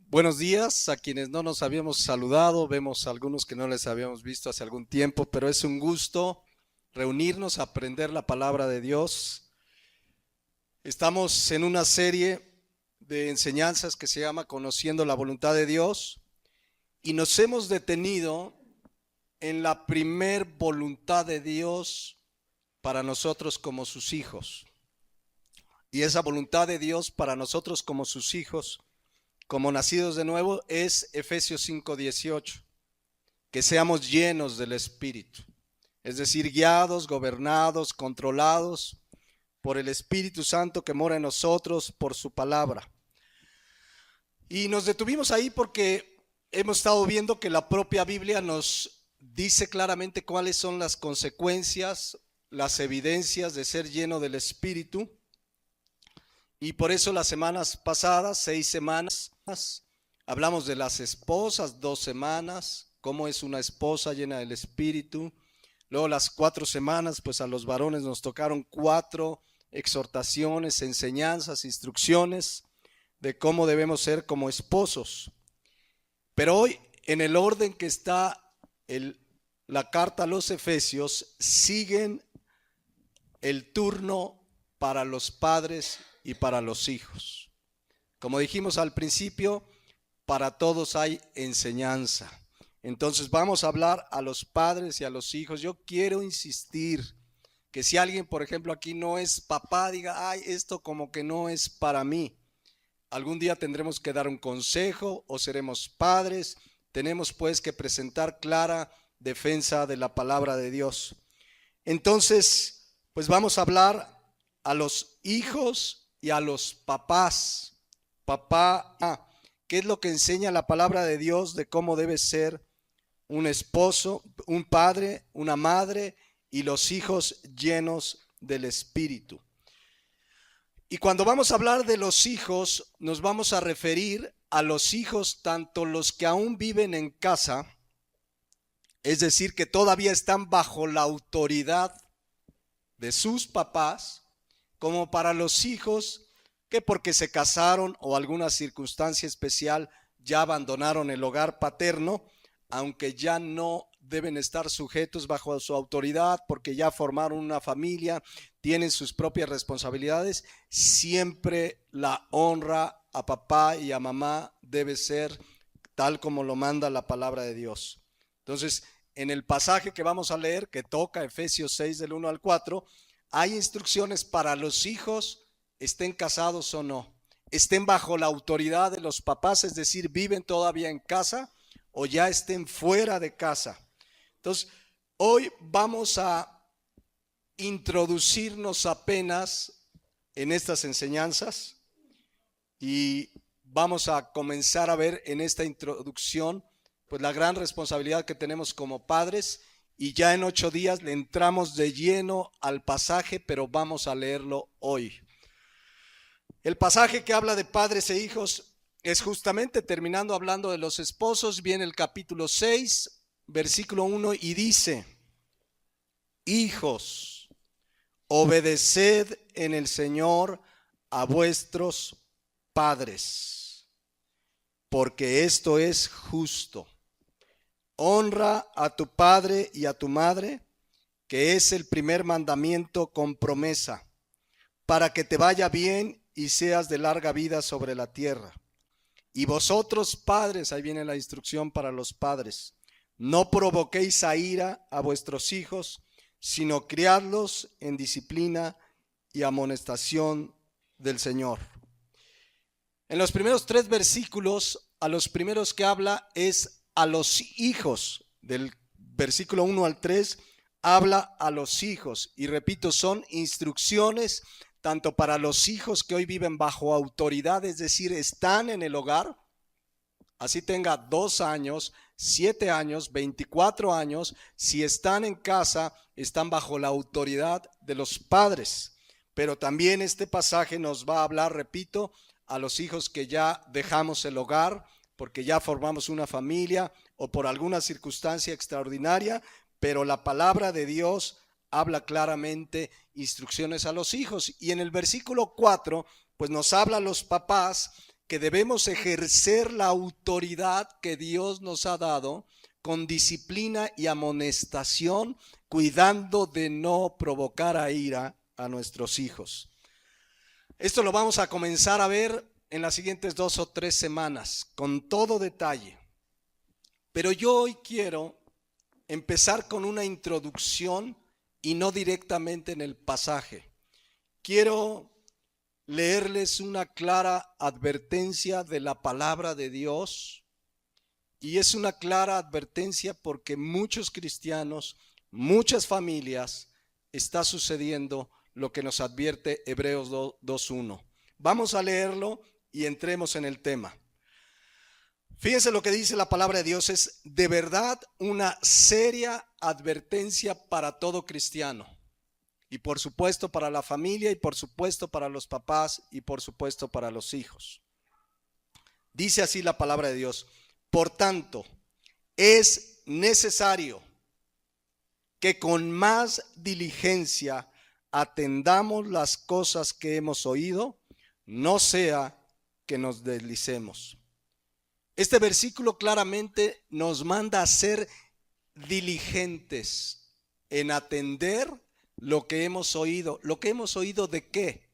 Buenos días a quienes no nos habíamos saludado, vemos a algunos que no les habíamos visto hace algún tiempo, pero es un gusto reunirnos a aprender la palabra de Dios. Estamos en una serie de enseñanzas que se llama Conociendo la voluntad de Dios y nos hemos detenido en la primer voluntad de Dios para nosotros como sus hijos. Y esa voluntad de Dios para nosotros como sus hijos, como nacidos de nuevo, es Efesios 5:18, que seamos llenos del Espíritu, es decir, guiados, gobernados, controlados por el Espíritu Santo que mora en nosotros por su palabra. Y nos detuvimos ahí porque hemos estado viendo que la propia Biblia nos dice claramente cuáles son las consecuencias, las evidencias de ser lleno del Espíritu. Y por eso las semanas pasadas, 6 semanas, hablamos de las esposas, 2 semanas, cómo es una esposa llena del Espíritu. Luego las 4 semanas, pues a los varones nos tocaron 4 exhortaciones, enseñanzas, instrucciones de cómo debemos ser como esposos. Pero hoy, en el orden que está la carta a los Efesios, siguen el turno para los padres y para los hijos. Como dijimos al principio, para todos hay enseñanza. Entonces vamos a hablar a los padres y a los hijos. Yo quiero insistir que si alguien, por ejemplo, aquí no es papá, diga, ay, esto como que no es para mí. Algún día tendremos que dar un consejo o seremos padres. Tenemos pues que presentar clara defensa de la palabra de Dios. Entonces, pues vamos a hablar a los hijos y a los papás. Papá, ¿qué es lo que enseña la palabra de Dios de cómo debe ser un esposo, un padre, una madre y los hijos llenos del Espíritu? Y cuando vamos a hablar de los hijos, nos vamos a referir a los hijos, tanto los que aún viven en casa, es decir, que todavía están bajo la autoridad de sus papás, como para los hijos que porque se casaron o alguna circunstancia especial ya abandonaron el hogar paterno, aunque ya no deben estar sujetos bajo su autoridad porque ya formaron una familia, tienen sus propias responsabilidades, siempre la honra a papá y a mamá debe ser tal como lo manda la palabra de Dios. Entonces, en el pasaje que vamos a leer, que toca Efesios 6 del 1 al 4, hay instrucciones para los hijos, estén casados o no, estén bajo la autoridad de los papás, es decir, viven todavía en casa o ya estén fuera de casa. Entonces, hoy vamos a introducirnos apenas en estas enseñanzas y vamos a comenzar a ver en esta introducción pues la gran responsabilidad que tenemos como padres, y ya en 8 días le entramos de lleno al pasaje, pero vamos a leerlo hoy. El pasaje que habla de padres e hijos es justamente terminando hablando de los esposos. Viene el capítulo 6, versículo 1 y dice: hijos, obedeced en el Señor a vuestros padres, porque esto es justo. Honra a tu padre y a tu madre, que es el primer mandamiento con promesa, para que te vaya bien y seas de larga vida sobre la tierra. Y vosotros, padres, ahí viene la instrucción para los padres, no provoquéis a ira a vuestros hijos, sino criadlos en disciplina y amonestación del Señor. En los primeros 3 versículos, a los primeros que habla es a los hijos. Del versículo 1 al 3 habla a los hijos, y repito, son instrucciones tanto para los hijos que hoy viven bajo autoridad, es decir, están en el hogar, así tenga 2 años, 7 años, 24 años, si están en casa, están bajo la autoridad de los padres. Pero también este pasaje nos va a hablar, repito, a los hijos que ya dejamos el hogar, porque ya formamos una familia o por alguna circunstancia extraordinaria, pero la palabra de Dios habla claramente instrucciones a los hijos. Y en el versículo 4, pues nos habla a los papás que debemos ejercer la autoridad que Dios nos ha dado con disciplina y amonestación, cuidando de no provocar a ira a nuestros hijos. Esto lo vamos a comenzar a ver en las siguientes 2 o 3 semanas, con todo detalle. Pero yo hoy quiero empezar con una introducción y no directamente en el pasaje. Quiero leerles una clara advertencia de la palabra de Dios, y es una clara advertencia porque muchos cristianos, muchas familias, está sucediendo lo que nos advierte Hebreos 2:1. Vamos a leerlo y entremos en el tema. Fíjense lo que dice la palabra de Dios, es de verdad una seria advertencia para todo cristiano. Y por supuesto para la familia, y por supuesto para los papás, y por supuesto para los hijos. Dice así la palabra de Dios: por tanto, es necesario que con más diligencia atendamos las cosas que hemos oído, no sea que nos deslicemos. Este versículo claramente nos manda a ser diligentes en atender lo que hemos oído. ¿Lo que hemos oído de qué?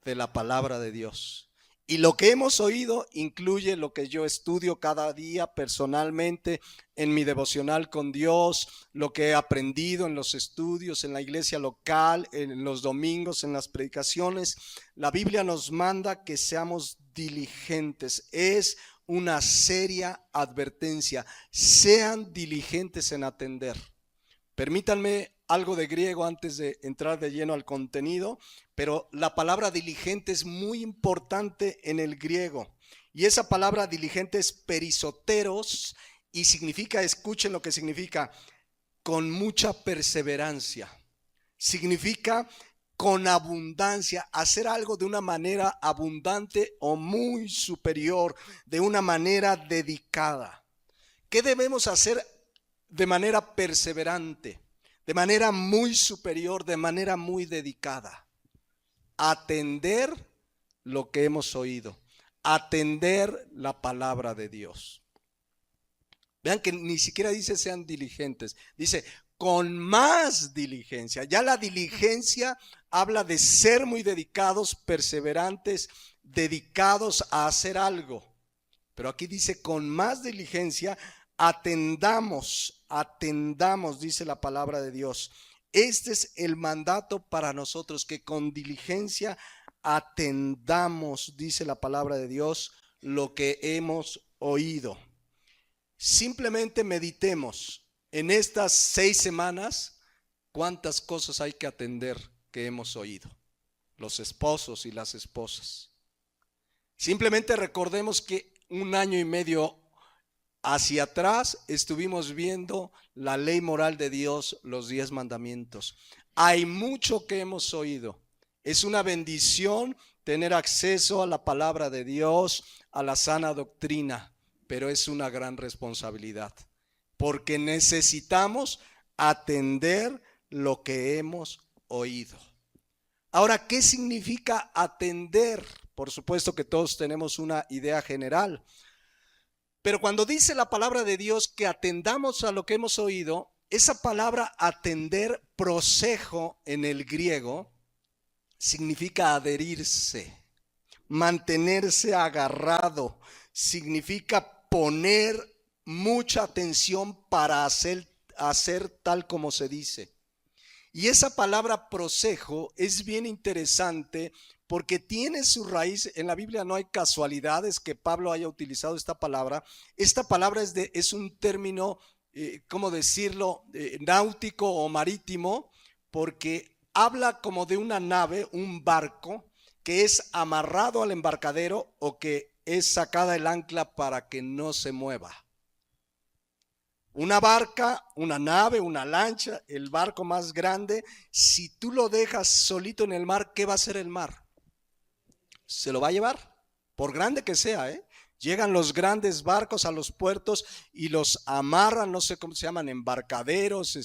De la palabra de Dios. Y lo que hemos oído incluye lo que yo estudio cada día personalmente en mi devocional con Dios, lo que he aprendido en los estudios, en la iglesia local, en los domingos, en las predicaciones. La Biblia nos manda que seamos diligentes. Es una seria advertencia. Sean diligentes en atender. Permítanme algo de griego antes de entrar de lleno al contenido, pero la palabra diligente es muy importante en el griego. Y esa palabra diligente es perisoteros y significa, escuchen lo que significa, con mucha perseverancia. Significa con abundancia, hacer algo de una manera abundante o muy superior, de una manera dedicada. ¿Qué debemos hacer de manera perseverante? De manera muy superior, de manera muy dedicada. Atender lo que hemos oído. Atender la palabra de Dios. Vean que ni siquiera dice sean diligentes. Dice con más diligencia. Ya la diligencia habla de ser muy dedicados, perseverantes, dedicados a hacer algo. Pero aquí dice con más diligencia. Atendamos, dice la palabra de Dios. Este es el mandato para nosotros, que con diligencia atendamos, dice la palabra de Dios, lo que hemos oído. Simplemente meditemos en estas 6 semanas cuántas cosas hay que atender que hemos oído, los esposos y las esposas. Simplemente recordemos que 1 año y medio hacia atrás estuvimos viendo la ley moral de Dios, los 10 mandamientos. Hay mucho que hemos oído. Es una bendición tener acceso a la palabra de Dios, a la sana doctrina, pero es una gran responsabilidad, porque necesitamos atender lo que hemos oído. Ahora, ¿qué significa atender? Por supuesto que todos tenemos una idea general. Pero cuando dice la palabra de Dios que atendamos a lo que hemos oído, esa palabra atender, prosejo en el griego, significa adherirse, mantenerse agarrado, significa poner mucha atención para hacer tal como se dice. Y esa palabra prosejo es bien interesante porque tiene su raíz, en la Biblia no hay casualidades que Pablo haya utilizado esta palabra. Esta palabra es un término, ¿cómo decirlo?, náutico o marítimo, porque habla como de una nave, un barco, que es amarrado al embarcadero o que es sacada el ancla para que no se mueva. Una barca, una nave, una lancha, el barco más grande, si tú lo dejas solito en el mar, ¿qué va a hacer el mar? Se lo va a llevar, por grande que sea, Llegan los grandes barcos a los puertos y los amarran, no sé cómo se llaman, embarcaderos,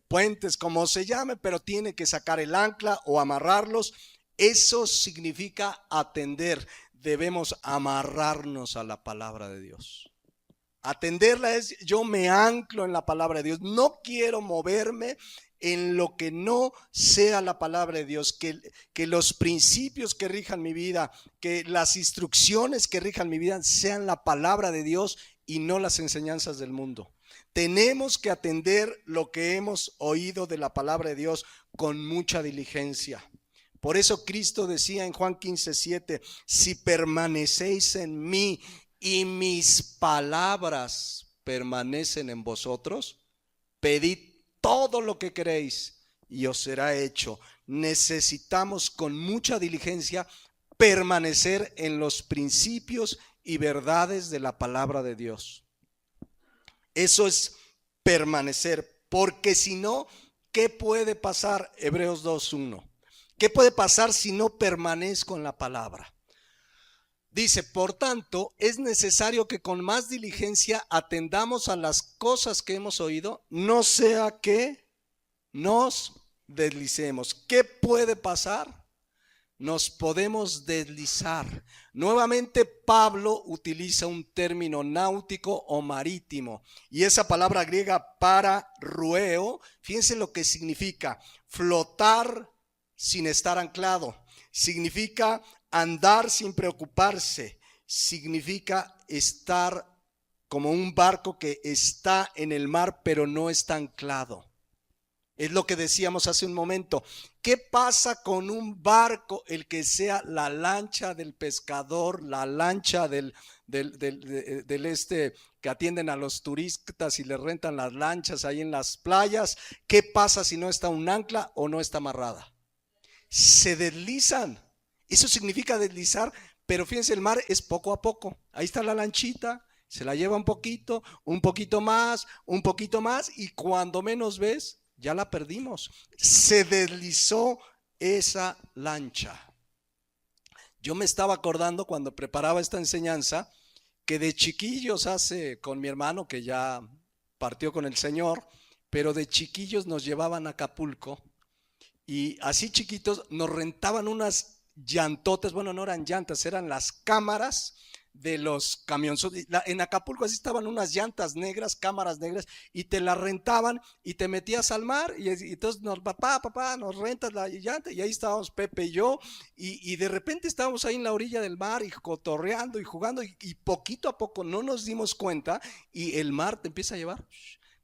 puentes, como se llame, pero tiene que sacar el ancla o amarrarlos. Eso significa atender, debemos amarrarnos a la palabra de Dios. Atenderla es, yo me anclo en la palabra de Dios. No quiero moverme en lo que no sea la palabra de Dios, que los principios que rijan mi vida, que las instrucciones que rijan mi vida sean la palabra de Dios y no las enseñanzas del mundo. Tenemos que atender lo que hemos oído de la palabra de Dios con mucha diligencia. Por eso Cristo decía en Juan 15:7, si permanecéis en mí y mis palabras permanecen en vosotros, pedid todo lo que queréis y os será hecho. Necesitamos con mucha diligencia permanecer en los principios y verdades de la palabra de Dios. Eso es permanecer, porque si no, ¿qué puede pasar? Hebreos 2:1. ¿Qué puede pasar si no permanezco en la palabra? Dice, por tanto, es necesario que con más diligencia atendamos a las cosas que hemos oído, no sea que nos deslicemos. ¿Qué puede pasar? Nos podemos deslizar. Nuevamente Pablo utiliza un término náutico o marítimo, y esa palabra griega para rueo, fíjense lo que significa: flotar sin estar anclado, significa andar sin preocuparse, significa estar como un barco que está en el mar pero no está anclado. Es lo que decíamos hace un momento. ¿Qué pasa con un barco, el que sea la lancha del pescador, la lancha del que atienden a los turistas y les rentan las lanchas ahí en las playas? ¿Qué pasa si no está un ancla o no está amarrada? Se deslizan. Eso significa deslizar, pero fíjense, el mar es poco a poco. Ahí está la lanchita, se la lleva un poquito más, y cuando menos ves, ya la perdimos. Se deslizó esa lancha. Yo me estaba acordando cuando preparaba esta enseñanza que de chiquillos con mi hermano, que ya partió con el Señor, pero de chiquillos nos llevaban a Acapulco y así chiquitos nos rentaban unas llantotas. Bueno, no eran llantas, eran las cámaras de los camiones. En Acapulco así estaban unas llantas negras, cámaras negras, y te las rentaban y te metías al mar y entonces papá, nos rentas la llanta, y ahí estábamos Pepe y yo, y de repente estábamos ahí en la orilla del mar y cotorreando y jugando, y poquito a poco no nos dimos cuenta y el mar te empieza a llevar.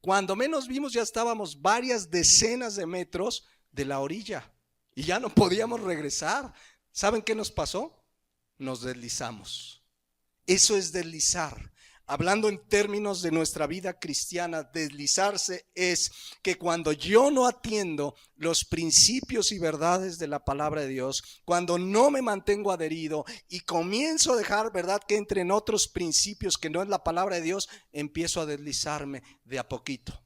Cuando menos vimos ya estábamos varias decenas de metros de la orilla y ya no podíamos regresar. ¿Saben qué nos pasó? Nos deslizamos. Eso es deslizar. Hablando en términos de nuestra vida cristiana, deslizarse es que cuando yo no atiendo los principios y verdades de la palabra de Dios, cuando no me mantengo adherido y comienzo a dejar, ¿verdad?, que entren otros principios que no es la palabra de Dios, empiezo a deslizarme de a poquito.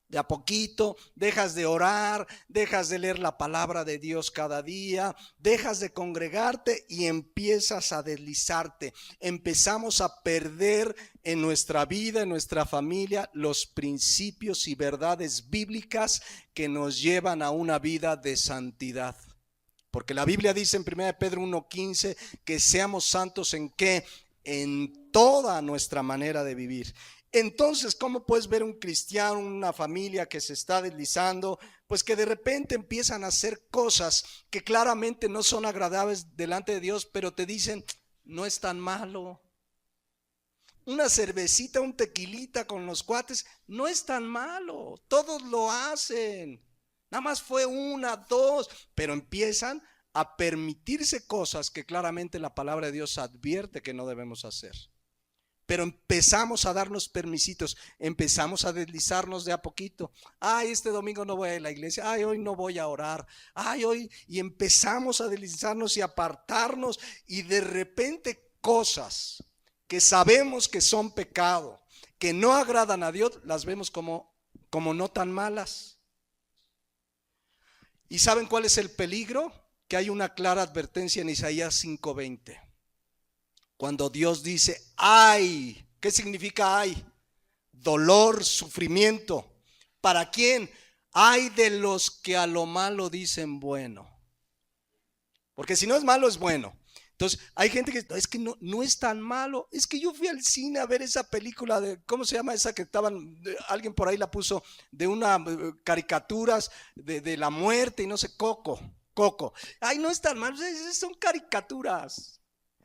De a poquito, dejas de orar, dejas de leer la palabra de Dios cada día, dejas de congregarte y empiezas a deslizarte. Empezamos a perder en nuestra vida, en nuestra familia, los principios y verdades bíblicas que nos llevan a una vida de santidad. Porque la Biblia dice en 1 Pedro 1:15 que seamos santos ¿en qué? En toda nuestra manera de vivir. Entonces, ¿cómo puedes ver un cristiano, una familia que se está deslizando? Pues que de repente empiezan a hacer cosas que claramente no son agradables delante de Dios, pero te dicen, no es tan malo. Una cervecita, un tequilita con los cuates, no es tan malo. Todos lo hacen. Nada más fue una, dos, pero empiezan a permitirse cosas que claramente la palabra de Dios advierte que no debemos hacer. Pero empezamos a darnos permisitos, empezamos a deslizarnos de a poquito. Ay, este domingo no voy a la iglesia. Ay, hoy no voy a orar. Ay, hoy. Y empezamos a deslizarnos y apartarnos. Y de repente cosas que sabemos que son pecado, que no agradan a Dios, las vemos como no tan malas. ¿Y saben cuál es el peligro? Que hay una clara advertencia en Isaías 5:20. Cuando Dios dice, ay, ¿qué significa ay? Dolor, sufrimiento. ¿Para quién? Ay de los que a lo malo dicen bueno. Porque si no es malo, es bueno. Entonces, hay gente que es que no es tan malo. Es que yo fui al cine a ver esa película de, ¿cómo se llama esa que estaban? Alguien por ahí la puso, de una caricaturas de la muerte y no sé, Coco. Ay, no es tan malo, son caricaturas.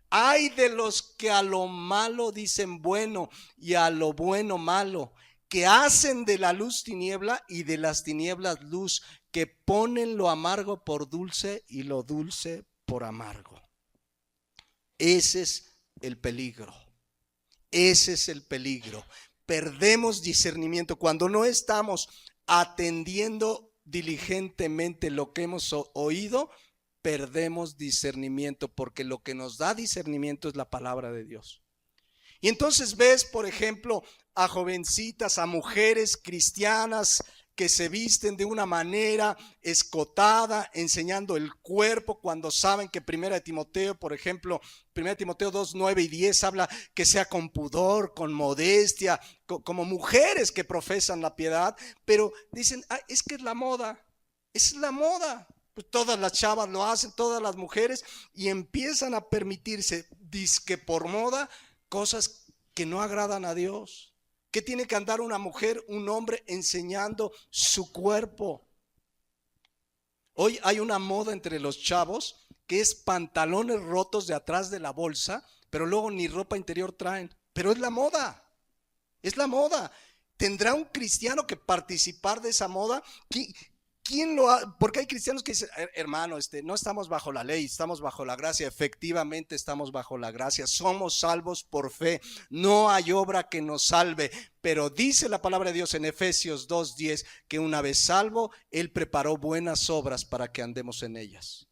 Hay de los que a lo malo dicen bueno y a lo bueno malo, que hacen de la luz tiniebla y de las tinieblas luz, que ponen lo amargo por dulce y lo dulce por amargo. Ese es el peligro. Ese es el peligro. Perdemos discernimiento cuando no estamos atendiendo diligentemente lo que hemos oído. Perdemos discernimiento, porque lo que nos da discernimiento es la palabra de Dios. Y entonces ves, por ejemplo, a jovencitas, a mujeres cristianas que se visten de una manera escotada, enseñando el cuerpo, cuando saben que 1 Timoteo, por ejemplo, 1 Timoteo 2, 9 y 10 habla que sea con pudor, con modestia, como mujeres que profesan la piedad, pero dicen, es que es la moda, es la moda. Pues todas las chavas lo hacen, todas las mujeres, y empiezan a permitirse, dizque por moda, cosas que no agradan a Dios. ¿Qué tiene que andar una mujer, un hombre enseñando su cuerpo? Hoy hay una moda entre los chavos que es pantalones rotos de atrás de la bolsa, pero luego ni ropa interior traen. Pero es la moda, es la moda. ¿Tendrá un cristiano que participar de esa moda? ¿Quién lo ha? Porque hay cristianos que dicen, hermano, no estamos bajo la ley, estamos bajo la gracia. Efectivamente estamos bajo la gracia, somos salvos por fe, no hay obra que nos salve. Pero dice la palabra de Dios en Efesios 2:10 que una vez salvo, Él preparó buenas obras para que andemos en ellas.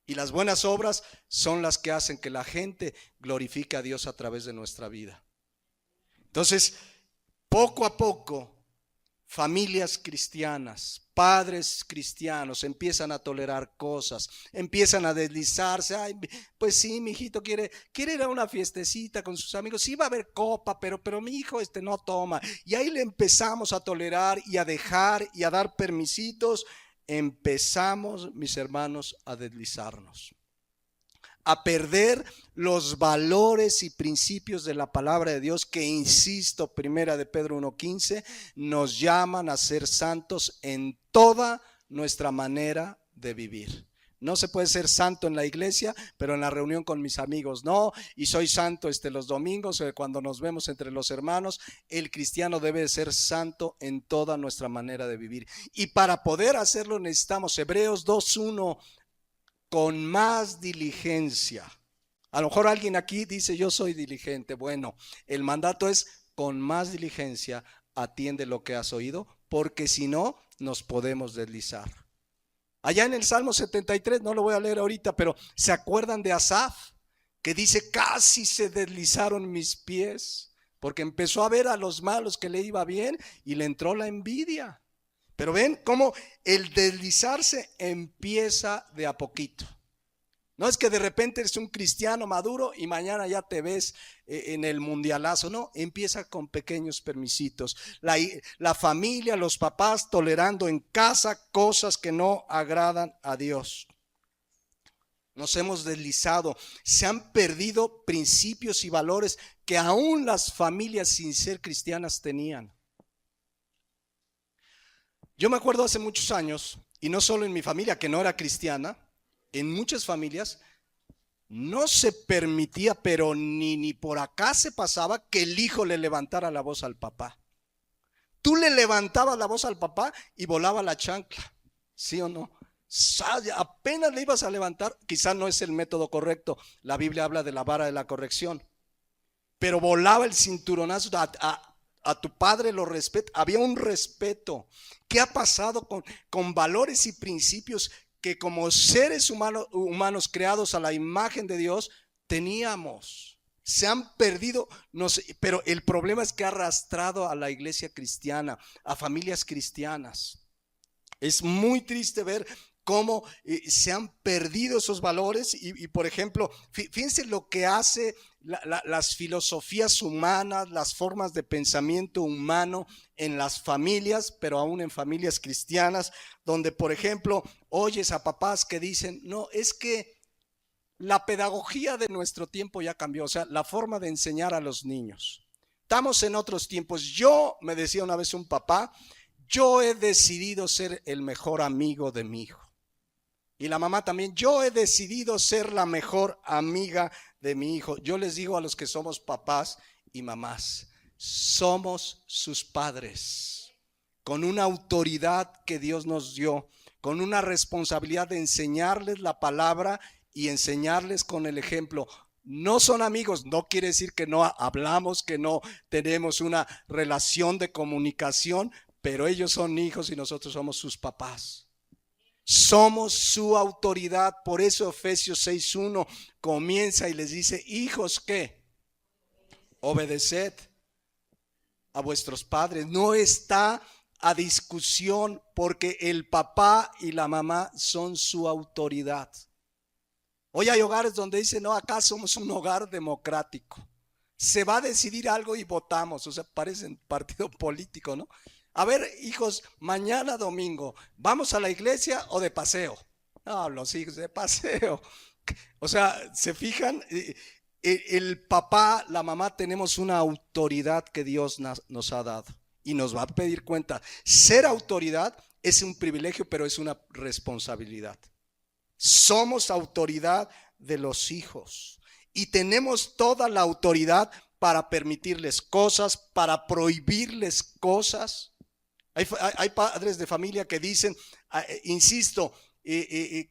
Y las buenas obras son las que hacen que la gente glorifique a Dios a través de nuestra vida. Entonces, poco a poco, familias cristianas, padres cristianos empiezan a tolerar cosas, empiezan a deslizarse. Ay, pues sí, mi hijito quiere ir a una fiestecita con sus amigos, sí va a haber copa, pero mi hijo no toma. Y ahí le empezamos a tolerar y a dejar y a dar permisitos. Empezamos, mis hermanos, a deslizarnos, a perder los valores y principios de la palabra de Dios, que, insisto, 1 de Pedro 1:15 nos llaman a ser santos en toda nuestra manera de vivir. No se puede ser santo en la iglesia, pero en la reunión con mis amigos no, y soy santo los domingos cuando nos vemos entre los hermanos. El cristiano debe ser santo en toda nuestra manera de vivir, y para poder hacerlo necesitamos, Hebreos 2:1, con más diligencia. A lo mejor alguien aquí dice, yo soy diligente. Bueno, el mandato es, con más diligencia atiende lo que has oído, porque si no, nos podemos deslizar. Allá en el Salmo 73, no lo voy a leer ahorita, pero ¿se acuerdan de Asaf? Que dice, casi se deslizaron mis pies, porque empezó a ver a los malos que le iba bien y le entró la envidia. Pero ven cómo el deslizarse empieza de a poquito. No es que de repente eres un cristiano maduro y mañana ya te ves en el mundialazo. No, empieza con pequeños permisitos. La familia, los papás tolerando en casa cosas que no agradan a Dios. Nos hemos deslizado, se han perdido principios y valores que aún las familias sin ser cristianas tenían. Yo me acuerdo hace muchos años, y no solo en mi familia que no era cristiana, en muchas familias no se permitía, pero ni por acá se pasaba, que el hijo le levantara la voz al papá. Tú le levantabas la voz al papá y volaba la chancla, ¿sí o no? Apenas le ibas a levantar, quizás no es el método correcto, la Biblia habla de la vara de la corrección, pero volaba el cinturonazo. A tu padre lo respeta, había un respeto. ¿Qué ha pasado con valores y principios que como seres humanos creados a la imagen de Dios teníamos? Se han perdido, no sé, pero el problema es que ha arrastrado a la iglesia cristiana, a familias cristianas. Es muy triste ver cómo se han perdido esos valores y por ejemplo, fíjense lo que hace las filosofías humanas, las formas de pensamiento humano en las familias, pero aún en familias cristianas, donde por ejemplo oyes a papás que dicen, no, es que La pedagogía de nuestro tiempo ya cambió, o sea, la forma de enseñar a los niños. Estamos en otros tiempos. Me decía una vez un papá, yo he decidido ser el mejor amigo de mi hijo. Y la mamá también, yo he decidido ser la mejor amiga de mi hijo. Yo les digo a los que somos papás y mamás, somos sus padres, con una autoridad que Dios nos dio, con una responsabilidad de enseñarles la palabra y enseñarles con el ejemplo. No son amigos, no quiere decir que no hablamos, que no tenemos una relación de comunicación, pero ellos son hijos y nosotros somos sus papás. Somos su autoridad. Por eso Efesios 6:1 comienza y les dice, hijos, ¿qué? Obedeced a vuestros padres. No está a discusión porque el papá y la mamá son su autoridad. Hoy hay hogares donde dicen, no, acá somos un hogar democrático. Se va a decidir algo y votamos. O sea, parecen partido político, ¿no? A ver, hijos, mañana domingo, ¿vamos a la iglesia o de paseo? No, los hijos de paseo. O sea, ¿se fijan? El papá, la mamá, tenemos una autoridad que Dios nos ha dado y nos va a pedir cuenta. Ser autoridad es un privilegio, pero es una responsabilidad. Somos autoridad de los hijos y tenemos toda la autoridad para permitirles cosas, para prohibirles cosas. Hay padres de familia que dicen, insisto,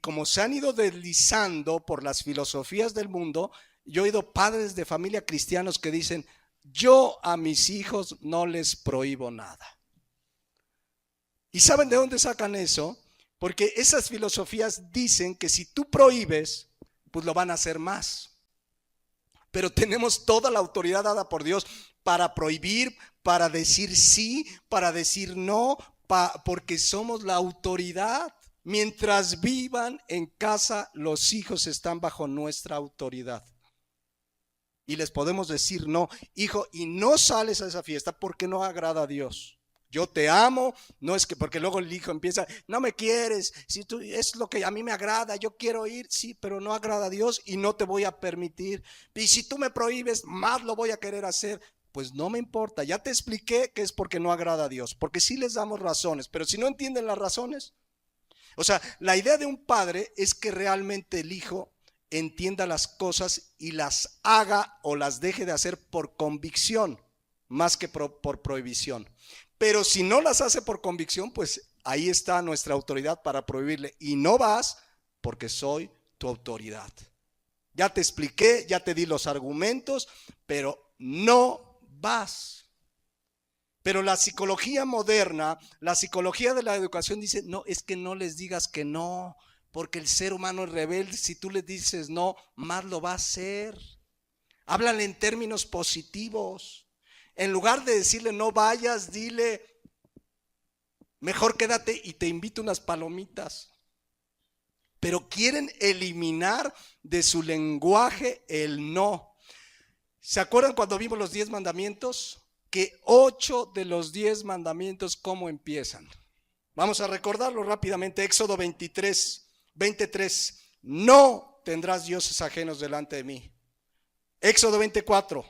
como se han ido deslizando por las filosofías del mundo, yo he oído padres de familia cristianos que dicen, yo a mis hijos no les prohíbo nada. ¿Y saben de dónde sacan eso? Porque esas filosofías dicen que si tú prohíbes, pues lo van a hacer más. Pero tenemos toda la autoridad dada por Dios para prohibir, para decir sí, para decir no, porque somos la autoridad. Mientras vivan en casa, los hijos están bajo nuestra autoridad. Y les podemos decir no, hijo, y no sales a esa fiesta porque no agrada a Dios. Yo te amo, no es que porque luego el hijo empieza, no me quieres, si tú es lo que a mí me agrada, yo quiero ir, sí, pero no agrada a Dios y no te voy a permitir. Y si tú me prohíbes, más lo voy a querer hacer. Pues no me importa, ya te expliqué que es porque no agrada a Dios, porque sí les damos razones, pero si no entienden las razones, o sea, la idea de un padre es que realmente el hijo entienda las cosas y las haga o las deje de hacer por convicción, más que por prohibición. Pero si no las hace por convicción, pues ahí está nuestra autoridad para prohibirle. Y no vas porque soy tu autoridad. Ya te expliqué, ya te di los argumentos, pero no vas. Pero la psicología moderna, la psicología de la educación dice, no, es que no les digas que no, porque el ser humano es rebelde. Si tú le dices no, más lo va a hacer. Háblale en términos positivos. En lugar de decirle no vayas, dile mejor quédate y te invito unas palomitas. Pero quieren eliminar de su lenguaje el no. ¿Se acuerdan cuando vimos los 10 mandamientos? Que 8 de los 10 mandamientos, ¿cómo empiezan? Vamos a recordarlo rápidamente. Éxodo 23. No tendrás dioses ajenos delante de mí. Éxodo 24.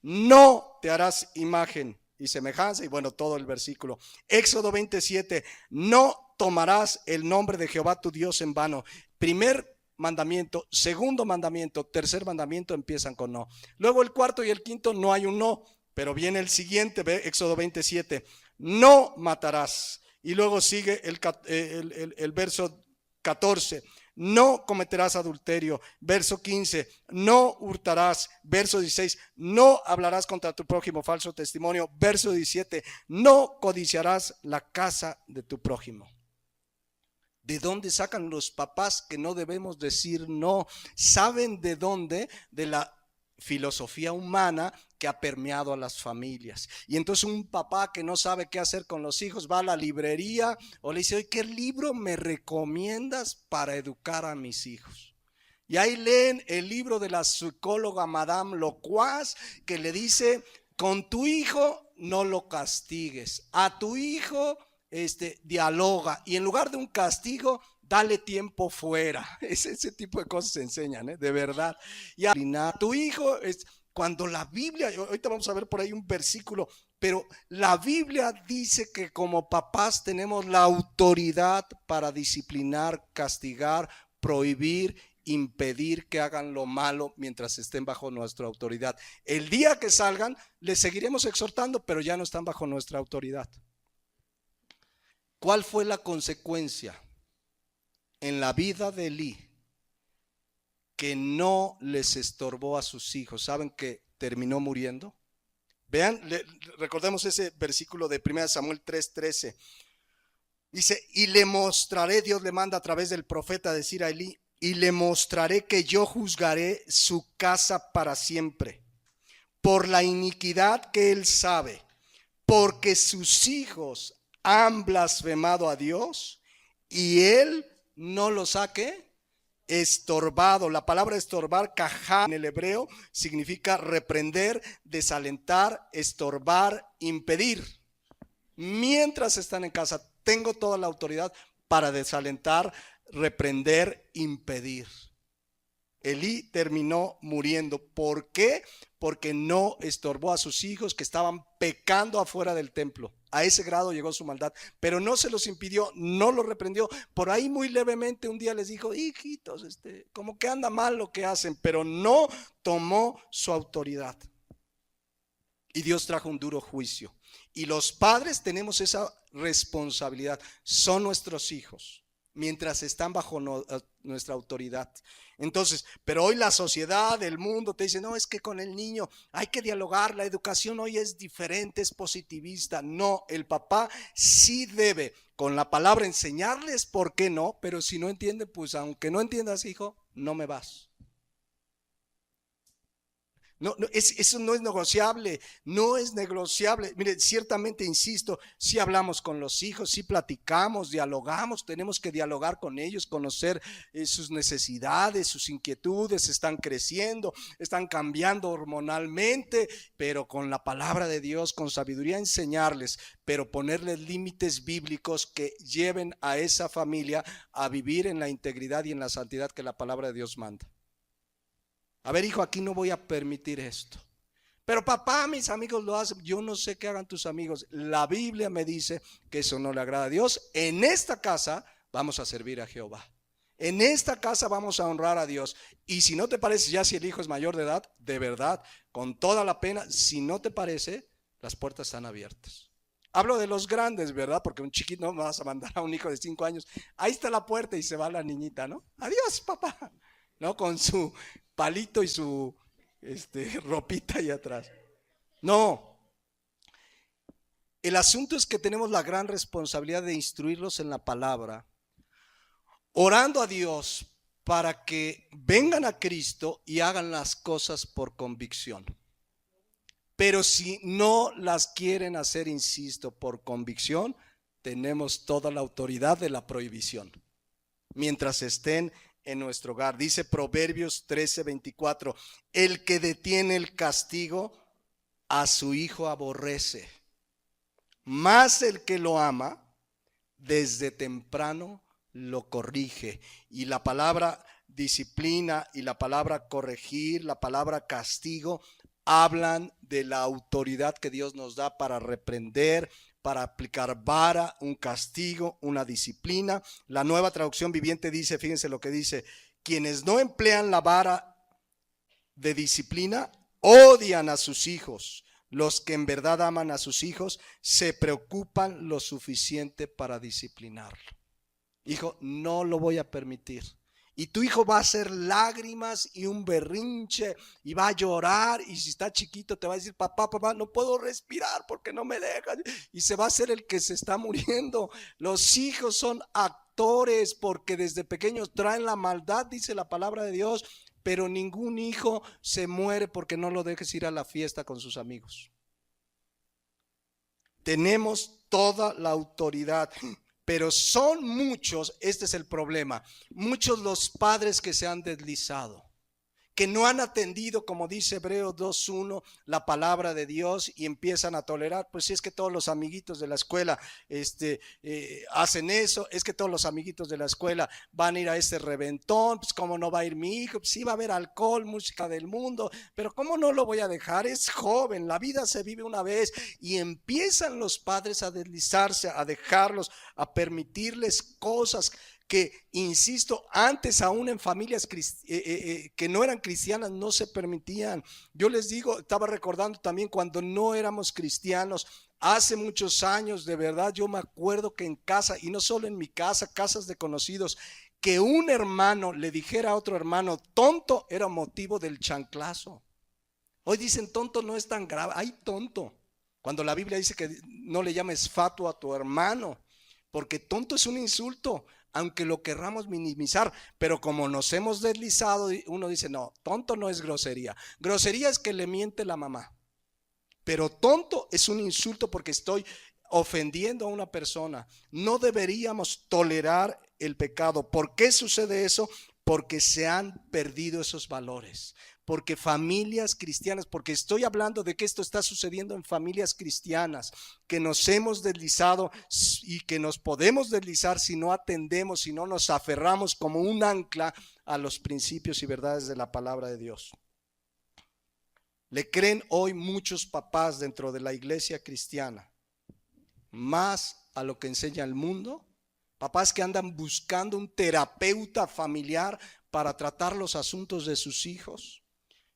No te harás imagen y semejanza, y bueno, todo el versículo. Éxodo 27, no tomarás el nombre de Jehová tu Dios en vano. Primer mandamiento, segundo mandamiento, tercer mandamiento empiezan con no. Luego el cuarto y el quinto no hay un no, pero viene el siguiente, Éxodo 27, no matarás. Y luego sigue el verso 14. No cometerás adulterio. Verso 15, no hurtarás. Verso 16, no hablarás contra tu prójimo falso testimonio. Verso 17, no codiciarás la casa de tu prójimo. ¿De dónde sacan los papás que no debemos decir no? ¿Saben de dónde? De la filosofía humana que ha permeado a las familias. Y entonces un papá que no sabe qué hacer con los hijos va a la librería o le dice, oye, ¿qué libro me recomiendas para educar a mis hijos? Y ahí leen el libro de la psicóloga Madame Loquaz, que le dice, con tu hijo no lo castigues, a tu hijo dialoga, y en lugar de un castigo, dale tiempo fuera. Ese tipo de cosas se enseñan, de verdad. Y a tu hijo es cuando la Biblia, ahorita vamos a ver por ahí un versículo, pero la Biblia dice que como papás tenemos la autoridad para disciplinar, castigar, prohibir, impedir que hagan lo malo mientras estén bajo nuestra autoridad. El día que salgan, les seguiremos exhortando, pero ya no están bajo nuestra autoridad. ¿Cuál fue la consecuencia en la vida de Elí? Que no les estorbó a sus hijos. ¿Saben que terminó muriendo? Vean, recordemos ese versículo de 1 Samuel 3:13. Dice, y le mostraré, Dios le manda a través del profeta decir a Elí, y le mostraré que yo juzgaré su casa para siempre, por la iniquidad que él sabe, porque sus hijos han blasfemado a Dios y él no los ha estorbado. La palabra estorbar, kajá, en el hebreo significa reprender, desalentar, estorbar, impedir. Mientras están en casa, tengo toda la autoridad para desalentar, reprender, impedir. Elí terminó muriendo. ¿Por qué? Porque no estorbó a sus hijos que estaban pecando afuera del templo. A ese grado llegó su maldad, pero no se los impidió, no los reprendió. Por ahí muy levemente un día les dijo, hijitos, como que anda mal lo que hacen, pero no tomó su autoridad. Y Dios trajo un duro juicio. Y los padres tenemos esa responsabilidad. Son nuestros hijos mientras están bajo nuestra autoridad. Entonces, pero hoy la sociedad, el mundo te dice, no, es que con el niño hay que dialogar, la educación hoy es diferente, es positivista. No, el papá sí debe con la palabra enseñarles por qué no, pero si no entiende, pues aunque no entiendas, hijo, no me vas. No, eso no es negociable, no es negociable. Mire, ciertamente, insisto, si hablamos con los hijos, si platicamos, dialogamos, tenemos que dialogar con ellos, conocer sus necesidades, sus inquietudes, están creciendo, están cambiando hormonalmente, pero con la palabra de Dios, con sabiduría enseñarles, pero ponerles límites bíblicos que lleven a esa familia a vivir en la integridad y en la santidad que la palabra de Dios manda. A ver, hijo, aquí no voy a permitir esto. Pero papá, mis amigos lo hacen. Yo no sé qué hagan tus amigos. La Biblia me dice que eso no le agrada a Dios. En esta casa vamos a servir a Jehová. En esta casa vamos a honrar a Dios. Y si no te parece, ya si el hijo es mayor de edad, de verdad, con toda la pena, si no te parece, las puertas están abiertas. Hablo de los grandes, ¿verdad? Porque un chiquito no vas a mandar a un hijo de 5 años. Ahí está la puerta y se va la niñita, ¿no? Adiós, papá. ¿No? Con su palito y su ropita ahí atrás. No. El asunto es que tenemos la gran responsabilidad de instruirlos en la palabra, orando a Dios para que vengan a Cristo y hagan las cosas por convicción. Pero si no las quieren hacer, insisto, por convicción, tenemos toda la autoridad de la prohibición. Mientras estén en nuestro hogar. Dice Proverbios 13:24, el que detiene el castigo a su hijo aborrece, mas el que lo ama desde temprano lo corrige. Y la palabra disciplina y la palabra corregir, la palabra castigo, hablan de la autoridad que Dios nos da para reprender, para aplicar vara, un castigo, una disciplina. La Nueva Traducción Viviente dice, fíjense lo que dice, quienes no emplean la vara de disciplina odian a sus hijos. Los que en verdad aman a sus hijos se preocupan lo suficiente para disciplinarlo. Hijo, no lo voy a permitir. Y tu hijo va a hacer lágrimas y un berrinche y va a llorar, y si está chiquito te va a decir, papá, no puedo respirar porque no me dejan, y se va a hacer el que se está muriendo. Los hijos son actores porque desde pequeños traen la maldad, dice la palabra de Dios, pero ningún hijo se muere porque no lo dejes ir a la fiesta con sus amigos. Tenemos toda la autoridad. Pero son muchos, este es el problema, muchos los padres que se han deslizado, que no han atendido, como dice Hebreos 2:1, la palabra de Dios y empiezan a tolerar. Pues si es que todos los amiguitos de la escuela hacen eso, es que todos los amiguitos de la escuela van a ir a ese reventón, pues cómo no va a ir mi hijo, pues sí va a haber alcohol, música del mundo, pero cómo no lo voy a dejar, es joven, la vida se vive una vez, y empiezan los padres a deslizarse, a dejarlos, a permitirles cosas que, insisto, antes aún en familias que no eran cristianas no se permitían. Yo les digo, estaba recordando también cuando no éramos cristianos, hace muchos años, de verdad, yo me acuerdo que en casa, y no solo en mi casa, casas de conocidos, que un hermano le dijera a otro hermano tonto era motivo del chanclazo. Hoy dicen tonto no es tan grave, ay tonto, cuando la Biblia dice que no le llames fatuo a tu hermano, porque tonto es un insulto, aunque lo querramos minimizar, pero como nos hemos deslizado, uno dice, no, tonto no es grosería. Grosería es que le miente la mamá, pero tonto es un insulto porque estoy ofendiendo a una persona. No deberíamos tolerar el pecado. ¿Por qué sucede eso? Porque se han perdido esos valores. Porque familias cristianas, porque estoy hablando de que esto está sucediendo en familias cristianas, que nos hemos deslizado y que nos podemos deslizar si no atendemos, si no nos aferramos como un ancla a los principios y verdades de la palabra de Dios. ¿Le creen hoy muchos papás dentro de la iglesia cristiana más a lo que enseña el mundo? Papás que andan buscando un terapeuta familiar para tratar los asuntos de sus hijos.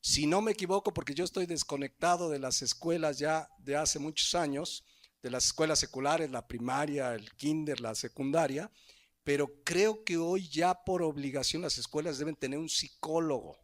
Si no me equivoco, porque yo estoy desconectado de las escuelas ya de hace muchos años, de las escuelas seculares, la primaria, el kinder, la secundaria, pero creo que hoy ya por obligación las escuelas deben tener un psicólogo.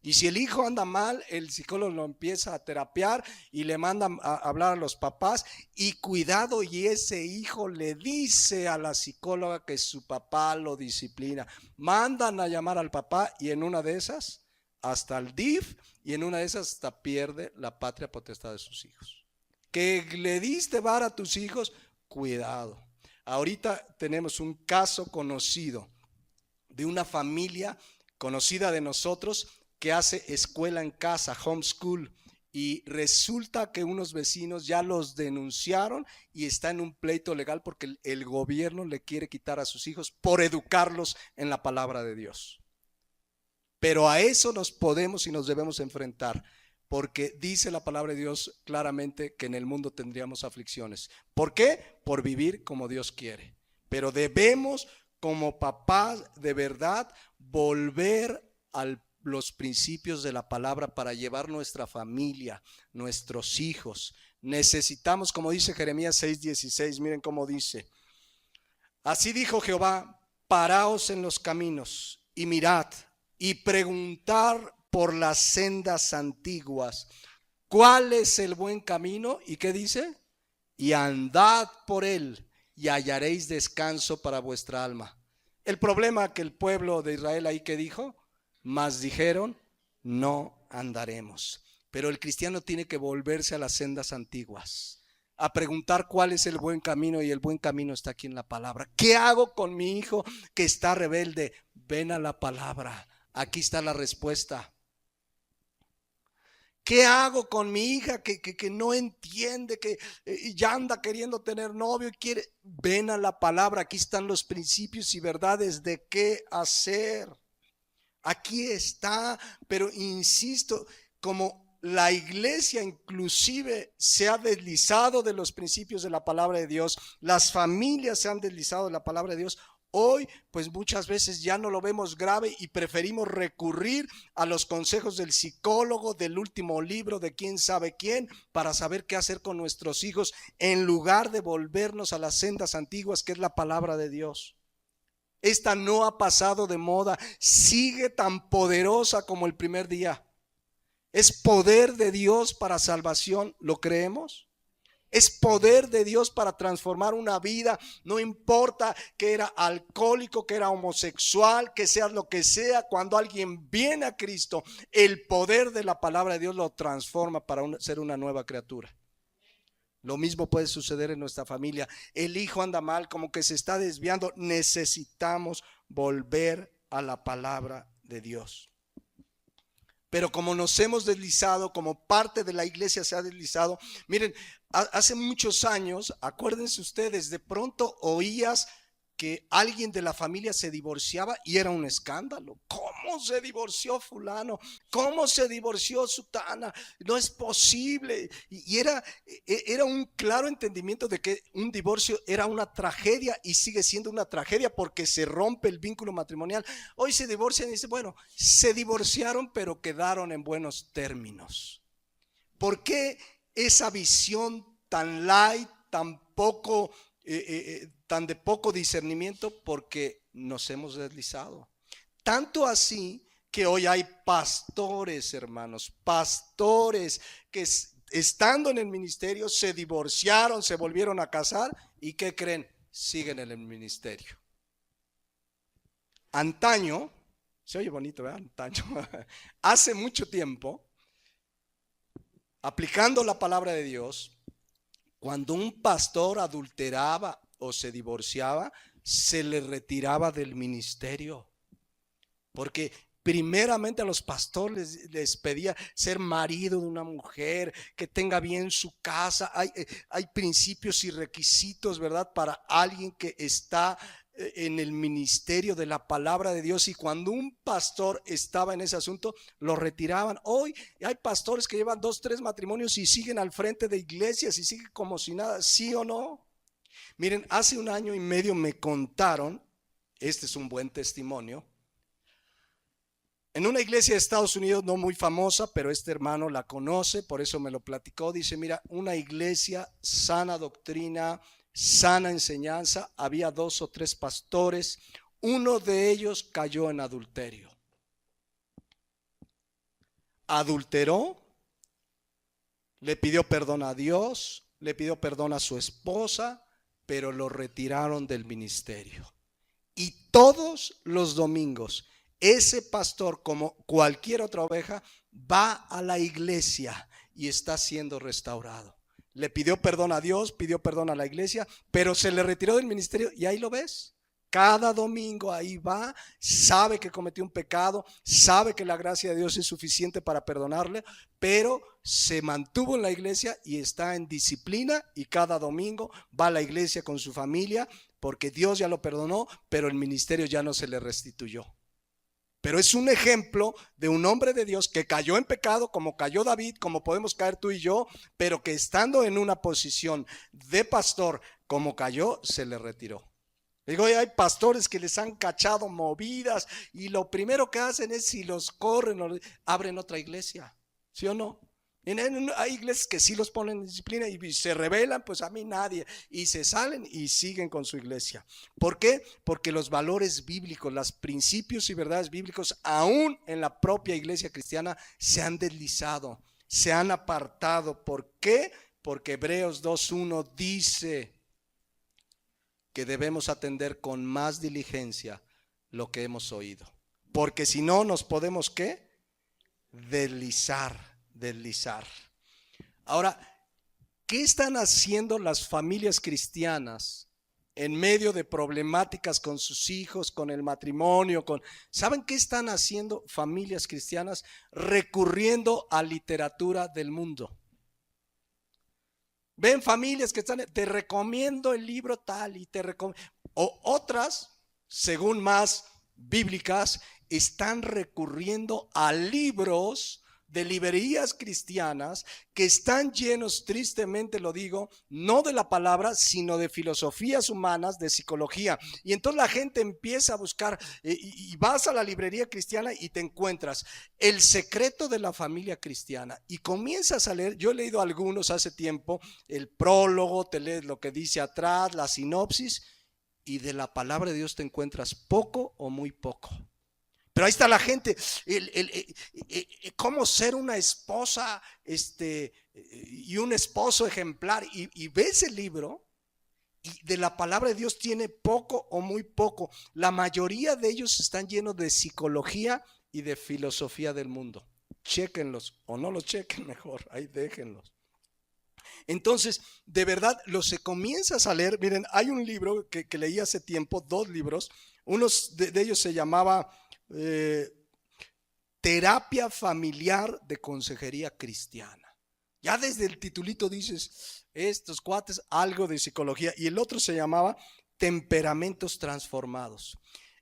Y si el hijo anda mal, el psicólogo lo empieza a terapiar y le manda a hablar a los papás, y cuidado, y ese hijo le dice a la psicóloga que su papá lo disciplina. Mandan a llamar al papá y en una de esas hasta el DIF, y en una de esas hasta pierde la patria potestad de sus hijos. Que le diste vara a tus hijos, cuidado. Ahorita tenemos un caso conocido de una familia conocida de nosotros que hace escuela en casa, homeschool, y resulta que unos vecinos ya los denunciaron y está en un pleito legal porque el gobierno le quiere quitar a sus hijos por educarlos en la palabra de Dios. Pero a eso nos podemos y nos debemos enfrentar, porque dice la palabra de Dios claramente que en el mundo tendríamos aflicciones. ¿Por qué? Por vivir como Dios quiere. Pero debemos, como papás, de verdad, volver a los principios de la palabra para llevar nuestra familia, nuestros hijos. Necesitamos, como dice Jeremías 6:16, miren cómo dice: así dijo Jehová, paraos en los caminos y mirad, y preguntar por las sendas antiguas, ¿cuál es el buen camino? ¿Y qué dice? Y andad por él y hallaréis descanso para vuestra alma. El problema que el pueblo de Israel ahí que dijo, mas dijeron, no andaremos. Pero el cristiano tiene que volverse a las sendas antiguas, a preguntar cuál es el buen camino, y el buen camino está aquí en la palabra. ¿Qué hago con mi hijo que está rebelde? Ven a la palabra. Aquí está la respuesta. ¿Qué hago con mi hija que no entiende, que ya anda queriendo tener novio y quiere? Ven a la palabra. Aquí están los principios y verdades de qué hacer. Aquí está, pero insisto, como la iglesia inclusive se ha deslizado de los principios de la palabra de Dios, las familias se han deslizado de la palabra de Dios. Hoy, pues muchas veces ya no lo vemos grave y preferimos recurrir a los consejos del psicólogo, del último libro, de quién sabe quién, para saber qué hacer con nuestros hijos, en lugar de volvernos a las sendas antiguas, que es la palabra de Dios. Esta no ha pasado de moda, sigue tan poderosa como el primer día. Es poder de Dios para salvación, ¿lo creemos? Es poder de Dios para transformar una vida. No importa que era alcohólico, que era homosexual, que sea lo que sea. Cuando alguien viene a Cristo, el poder de la palabra de Dios lo transforma para ser una nueva criatura. Lo mismo puede suceder en nuestra familia. El hijo anda mal, como que se está desviando. Necesitamos volver a la palabra de Dios. Pero como nos hemos deslizado, como parte de la iglesia se ha deslizado, miren, hace muchos años, acuérdense ustedes, de pronto oías que alguien de la familia se divorciaba y era un escándalo. ¿Cómo se divorció fulano? ¿Cómo se divorció sutana? No es posible. Y era un claro entendimiento de que un divorcio era una tragedia y sigue siendo una tragedia porque se rompe el vínculo matrimonial. Hoy se divorcian y dicen, bueno, se divorciaron pero quedaron en buenos términos. ¿Por qué esa visión tan light, tan poco... tan de poco discernimiento? Porque nos hemos deslizado. Tanto así que hoy hay pastores, hermanos, pastores que estando en el ministerio se divorciaron, se volvieron a casar y ¿qué creen? Siguen en el ministerio. Antaño, se oye bonito, ¿verdad? Antaño, hace mucho tiempo, aplicando la palabra de Dios, cuando un pastor adulteraba o se divorciaba, se le retiraba del ministerio. Porque primeramente a los pastores les pedía ser marido de una mujer, que tenga bien su casa. Hay principios y requisitos, ¿verdad? Para alguien que está en el ministerio de la palabra de Dios, y cuando un pastor estaba en ese asunto, lo retiraban. Hoy hay pastores que llevan 2, 3 matrimonios y siguen al frente de iglesias y siguen como si nada, ¿sí o no? Miren, hace 1 año y medio me contaron, este es un buen testimonio, en una iglesia de Estados Unidos no muy famosa, pero este hermano la conoce, por eso me lo platicó. Dice, mira, una iglesia, sana doctrina, sana enseñanza, había 2 o 3 pastores, uno de ellos cayó en adulterio. Adulteró, le pidió perdón a Dios, le pidió perdón a su esposa, pero lo retiraron del ministerio. Y todos los domingos ese pastor, como cualquier otra oveja, va a la iglesia y está siendo restaurado. Le pidió perdón a Dios, pidió perdón a la iglesia, pero se le retiró del ministerio y ahí lo ves. Cada domingo ahí va, sabe que cometió un pecado, sabe que la gracia de Dios es suficiente para perdonarle, pero se mantuvo en la iglesia y está en disciplina, y cada domingo va a la iglesia con su familia porque Dios ya lo perdonó, pero el ministerio ya no se le restituyó. Pero es un ejemplo de un hombre de Dios que cayó en pecado, como cayó David, como podemos caer tú y yo, pero que estando en una posición de pastor, como cayó, se le retiró. Digo, hay pastores que les han cachado movidas y lo primero que hacen es, si los corren, abren otra iglesia, ¿sí o no? Hay iglesias que sí los ponen en disciplina y se rebelan, pues a mí nadie, y se salen y siguen con su iglesia. ¿Por qué? Porque los valores bíblicos, los principios y verdades bíblicos, aún en la propia iglesia cristiana, se han deslizado, se han apartado. ¿Por qué? Porque Hebreos 2:1 dice que debemos atender con más diligencia lo que hemos oído, porque si no nos podemos, ¿qué? Deslizar. Ahora, ¿qué están haciendo las familias cristianas en medio de problemáticas con sus hijos, con el matrimonio? ¿Saben qué están haciendo familias cristianas? Recurriendo a literatura del mundo. Ven familias que están, te recomiendo el libro tal y te recomiendo. O otras, según más bíblicas, están recurriendo a libros de librerías cristianas que están llenos, tristemente lo digo, no de la palabra, sino de filosofías humanas, de psicología. Y entonces la gente empieza a buscar, y vas a la librería cristiana y te encuentras El secreto de la familia cristiana, y comienzas a leer. Yo he leído algunos hace tiempo, el prólogo, te lees lo que dice atrás, la sinopsis, y de la palabra de Dios te encuentras poco o muy poco. Pero ahí está la gente, cómo ser una esposa y un esposo ejemplar, y ves el libro y de la palabra de Dios tiene poco o muy poco. La mayoría de ellos están llenos de psicología y de filosofía del mundo. Chéquenlos, o no los chequen, mejor, ahí déjenlos. Entonces, de verdad, se comienzas a leer. Miren, hay un libro que leí hace tiempo, 2 libros. Uno de ellos se llamaba terapia familiar de consejería cristiana. Ya desde el titulito dices, estos cuates, algo de psicología. Y el otro se llamaba temperamentos transformados.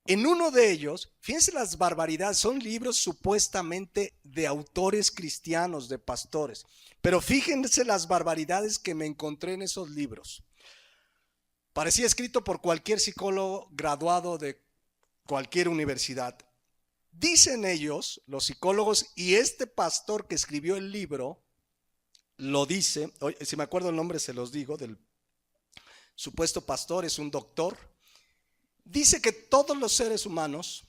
En uno de ellos, fíjense las barbaridades, son libros supuestamente de autores cristianos, de pastores. Pero fíjense las barbaridades que me encontré en esos libros. Parecía escrito por cualquier psicólogo graduado de cualquier universidad. Dicen ellos, los psicólogos, y este pastor que escribió el libro, lo dice, si me acuerdo el nombre se los digo, del supuesto pastor, es un doctor. Dice que todos los seres humanos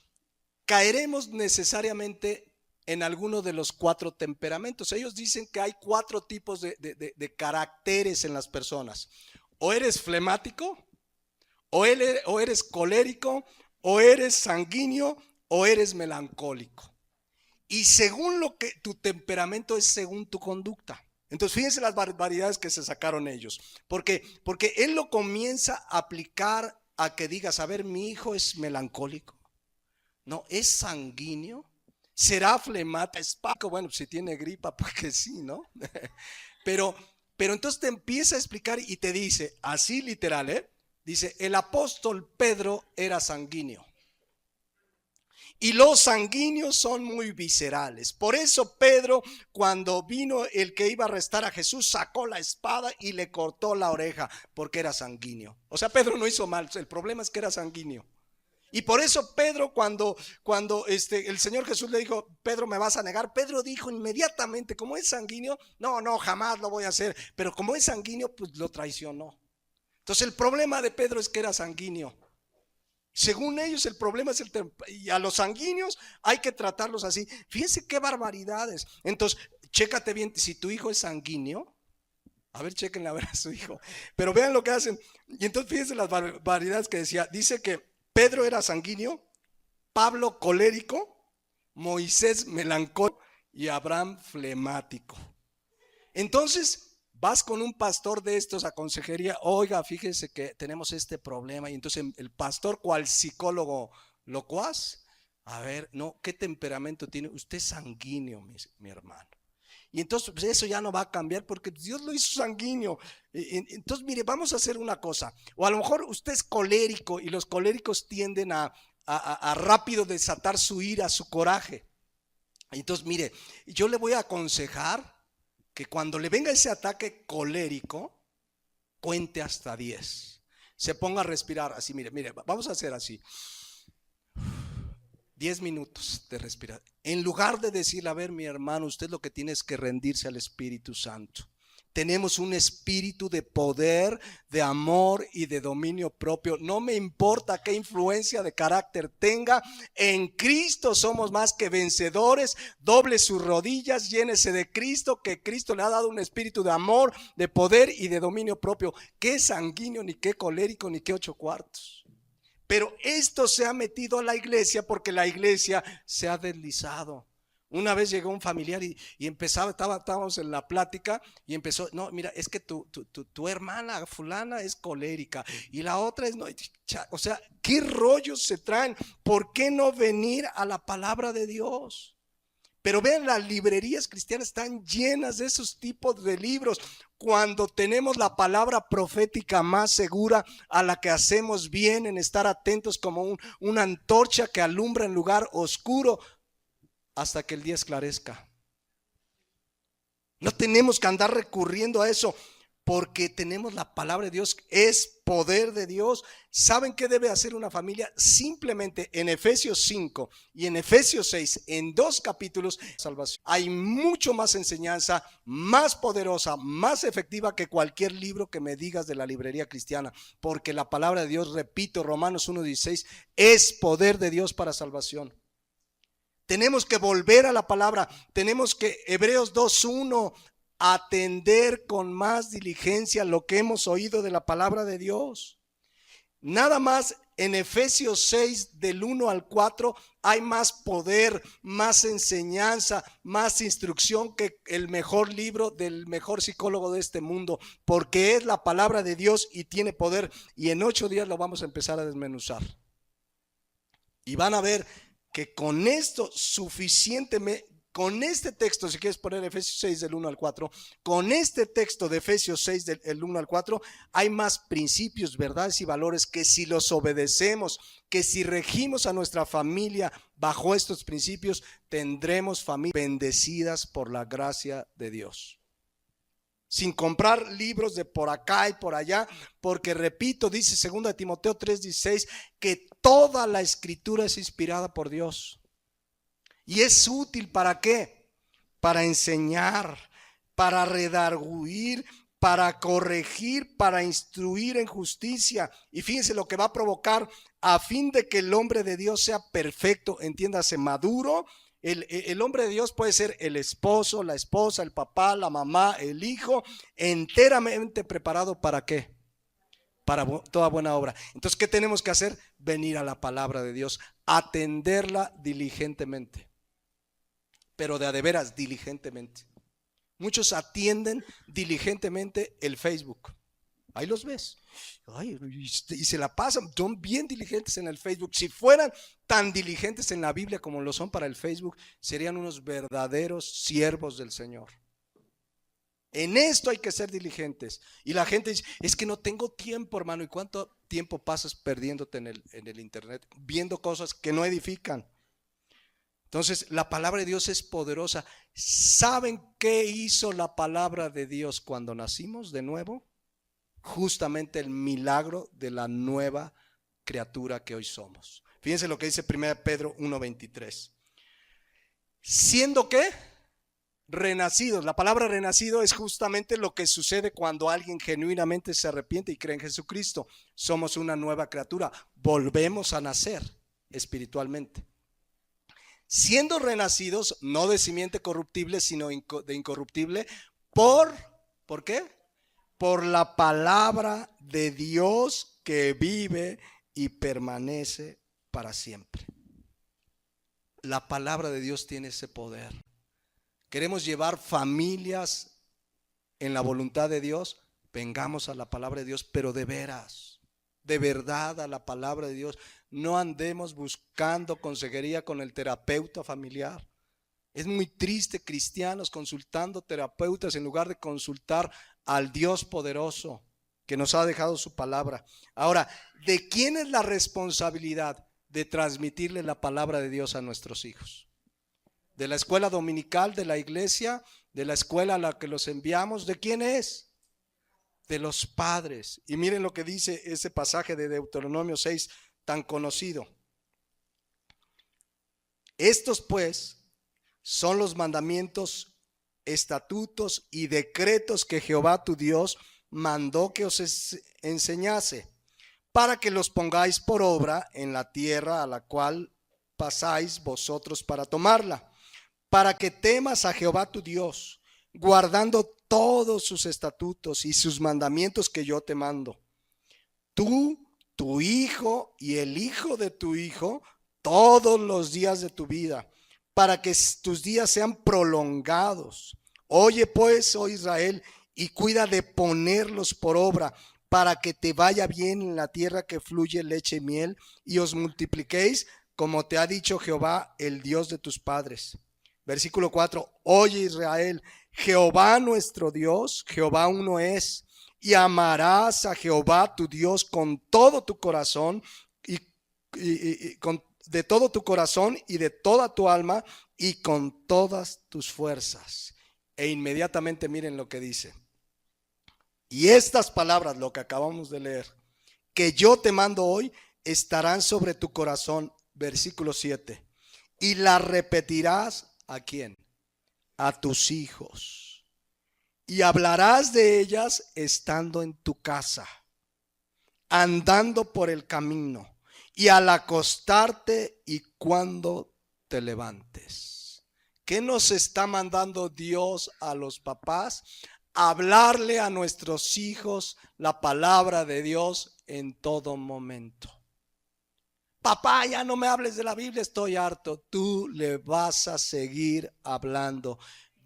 caeremos necesariamente en alguno de los 4 temperamentos. Ellos dicen que hay 4 tipos de caracteres en las personas. O eres flemático, o eres colérico, o eres sanguíneo, o eres melancólico. Y según lo que tu temperamento es según tu conducta. Entonces fíjense las barbaridades que se sacaron ellos. Porque él lo comienza a aplicar a que digas, a ver, mi hijo es melancólico. No, es sanguíneo. ¿Será flemático? Es paco. Bueno, si tiene gripa, pues que sí, ¿no? Pero entonces te empieza a explicar y te dice, así literal, dice, el apóstol Pedro era sanguíneo. Y los sanguíneos son muy viscerales. Por eso Pedro, cuando vino el que iba a arrestar a Jesús, sacó la espada y le cortó la oreja, porque era sanguíneo. O sea, Pedro no hizo mal, el problema es que era sanguíneo. Y por eso Pedro, cuando el Señor Jesús le dijo, Pedro, ¿me vas a negar? Pedro dijo inmediatamente, como es sanguíneo, no, jamás lo voy a hacer. Pero como es sanguíneo, pues lo traicionó. Entonces el problema de Pedro es que era sanguíneo. Según ellos el problema es y a los sanguíneos hay que tratarlos así. Fíjense qué barbaridades. Entonces, chécate bien, si tu hijo es sanguíneo, a ver, chéquenle a ver a su hijo. Pero vean lo que hacen. Y entonces fíjense las barbaridades que decía. Dice que Pedro era sanguíneo, Pablo colérico, Moisés melancólico y Abraham flemático. Entonces vas con un pastor de estos a consejería, oiga, fíjese que tenemos este problema. Y entonces el pastor, cual psicólogo locuaz, a ver, no, ¿qué temperamento tiene? Usted es sanguíneo, mi hermano. Y entonces pues eso ya no va a cambiar porque Dios lo hizo sanguíneo. Entonces mire, vamos a hacer una cosa. O a lo mejor usted es colérico y los coléricos tienden a rápido desatar su ira, su coraje. Entonces mire, yo le voy a aconsejar que cuando le venga ese ataque colérico, cuente hasta 10. Se ponga a respirar así, mire, vamos a hacer así. 10 minutos de respirar. En lugar de decirle, a ver, mi hermano, usted lo que tiene es que rendirse al Espíritu Santo. Tenemos un espíritu de poder, de amor y de dominio propio. No me importa qué influencia de carácter tenga. En Cristo somos más que vencedores. Doble sus rodillas, llénese de Cristo, que Cristo le ha dado un espíritu de amor, de poder y de dominio propio. Qué sanguíneo, ni qué colérico, ni qué 8 cuartos. Pero esto se ha metido a la iglesia porque la iglesia se ha deslizado. Una vez llegó un familiar y estábamos en la plática y empezó, no, mira, es que tu hermana fulana es colérica y la otra es, no, o sea, ¿qué rollos se traen? ¿Por qué no venir a la palabra de Dios? Pero vean, las librerías cristianas están llenas de esos tipos de libros. Cuando tenemos la palabra profética más segura, a la que hacemos bien en estar atentos como una antorcha que alumbra en lugar oscuro, hasta que el día esclarezca. No tenemos que andar recurriendo a eso porque tenemos la palabra de Dios, es poder de Dios. ¿Saben qué debe hacer una familia? Simplemente en Efesios 5 y en Efesios 6, en 2 capítulos, salvación. Hay mucho más enseñanza, más poderosa, más efectiva que cualquier libro que me digas de la librería cristiana, porque la palabra de Dios, repito, Romanos 1:16, es poder de Dios para salvación. Tenemos que volver a la palabra. Tenemos que, Hebreos 2:1, atender con más diligencia lo que hemos oído de la palabra de Dios. Nada más en Efesios 6 del 1 al 4 hay más poder, más enseñanza, más instrucción que el mejor libro del mejor psicólogo de este mundo, porque es la palabra de Dios y tiene poder, y en 8 días lo vamos a empezar a desmenuzar. Y van a ver que con esto suficientemente, con este texto, si quieres poner Efesios 6 del 1 al 4, con este texto de Efesios 6 del 1 al 4, hay más principios, verdades y valores que si los obedecemos, que si regimos a nuestra familia bajo estos principios, tendremos familias bendecidas por la gracia de Dios. Sin comprar libros de por acá y por allá, porque repito, dice 2 Timoteo 3:16, que toda la escritura es inspirada por Dios. Y es útil ¿para qué? Para enseñar, para redarguir, para corregir, para instruir en justicia. Y fíjense lo que va a provocar, a fin de que el hombre de Dios sea perfecto, entiéndase, maduro. El hombre de Dios puede ser el esposo, la esposa, el papá, la mamá, el hijo, enteramente preparado ¿para qué? Para toda buena obra. Entonces, ¿qué tenemos que hacer? Venir a la palabra de Dios, atenderla diligentemente, pero de a veras diligentemente. Muchos atienden diligentemente el Facebook. Ahí los ves. Ay, y se la pasan, son bien diligentes en el Facebook. Si fueran tan diligentes en la Biblia como lo son para el Facebook, serían unos verdaderos siervos del Señor. En esto hay que ser diligentes. Y la gente dice, es que no tengo tiempo, hermano. ¿Y cuánto tiempo pasas perdiéndote en el internet, viendo cosas que no edifican? Entonces, la palabra de Dios es poderosa. ¿Saben qué hizo la palabra de Dios cuando nacimos de nuevo? Justamente el milagro de la nueva criatura que hoy somos. Fíjense lo que dice 1 Pedro 1:23. ¿Siendo qué? Renacidos. La palabra renacido es justamente lo que sucede cuando alguien genuinamente se arrepiente y cree en Jesucristo. Somos una nueva criatura. Volvemos a nacer espiritualmente. Siendo renacidos, no de simiente corruptible, sino de incorruptible, ¿por qué? Por la palabra de Dios que vive y permanece para siempre. La palabra de Dios tiene ese poder. Queremos llevar familias en la voluntad de Dios, vengamos a la palabra de Dios, pero de veras, de verdad a la palabra de Dios. No andemos buscando consejería con el terapeuta familiar. Es muy triste cristianos consultando terapeutas en lugar de consultar al Dios poderoso que nos ha dejado su palabra. Ahora, ¿de quién es la responsabilidad de transmitirle la palabra de Dios a nuestros hijos? ¿De la escuela dominical, de la iglesia, de la escuela a la que los enviamos? ¿De quién es? De los padres. Y miren lo que dice ese pasaje de Deuteronomio 6 tan conocido. Estos pues son los mandamientos, estatutos y decretos que Jehová tu Dios mandó que os enseñase, para que los pongáis por obra en la tierra a la cual pasáis vosotros para tomarla, para que temas a Jehová tu Dios, guardando todos sus estatutos y sus mandamientos que yo te mando. Tú, tu hijo y el hijo de tu hijo, todos los días de tu vida, para que tus días sean prolongados. Oye pues, oh Israel, y cuida de ponerlos por obra, para que te vaya bien en la tierra que fluye leche y miel, y os multipliquéis, como te ha dicho Jehová, el Dios de tus padres. Versículo 4, oye Israel, Jehová nuestro Dios, Jehová uno es, y amarás a Jehová tu Dios con todo tu corazón de todo tu corazón y de toda tu alma y con todas tus fuerzas. E inmediatamente miren lo que dice. Y estas palabras, lo que acabamos de leer, que yo te mando hoy, estarán sobre tu corazón. Versículo 7. Y las repetirás, ¿a quién? A tus hijos. Y hablarás de ellas estando en tu casa, andando por el camino, y al acostarte y cuando te levantes. ¿Qué nos está mandando Dios a los papás? Hablarle a nuestros hijos la palabra de Dios en todo momento. Papá, ya no me hables de la Biblia, estoy harto. Tú le vas a seguir hablando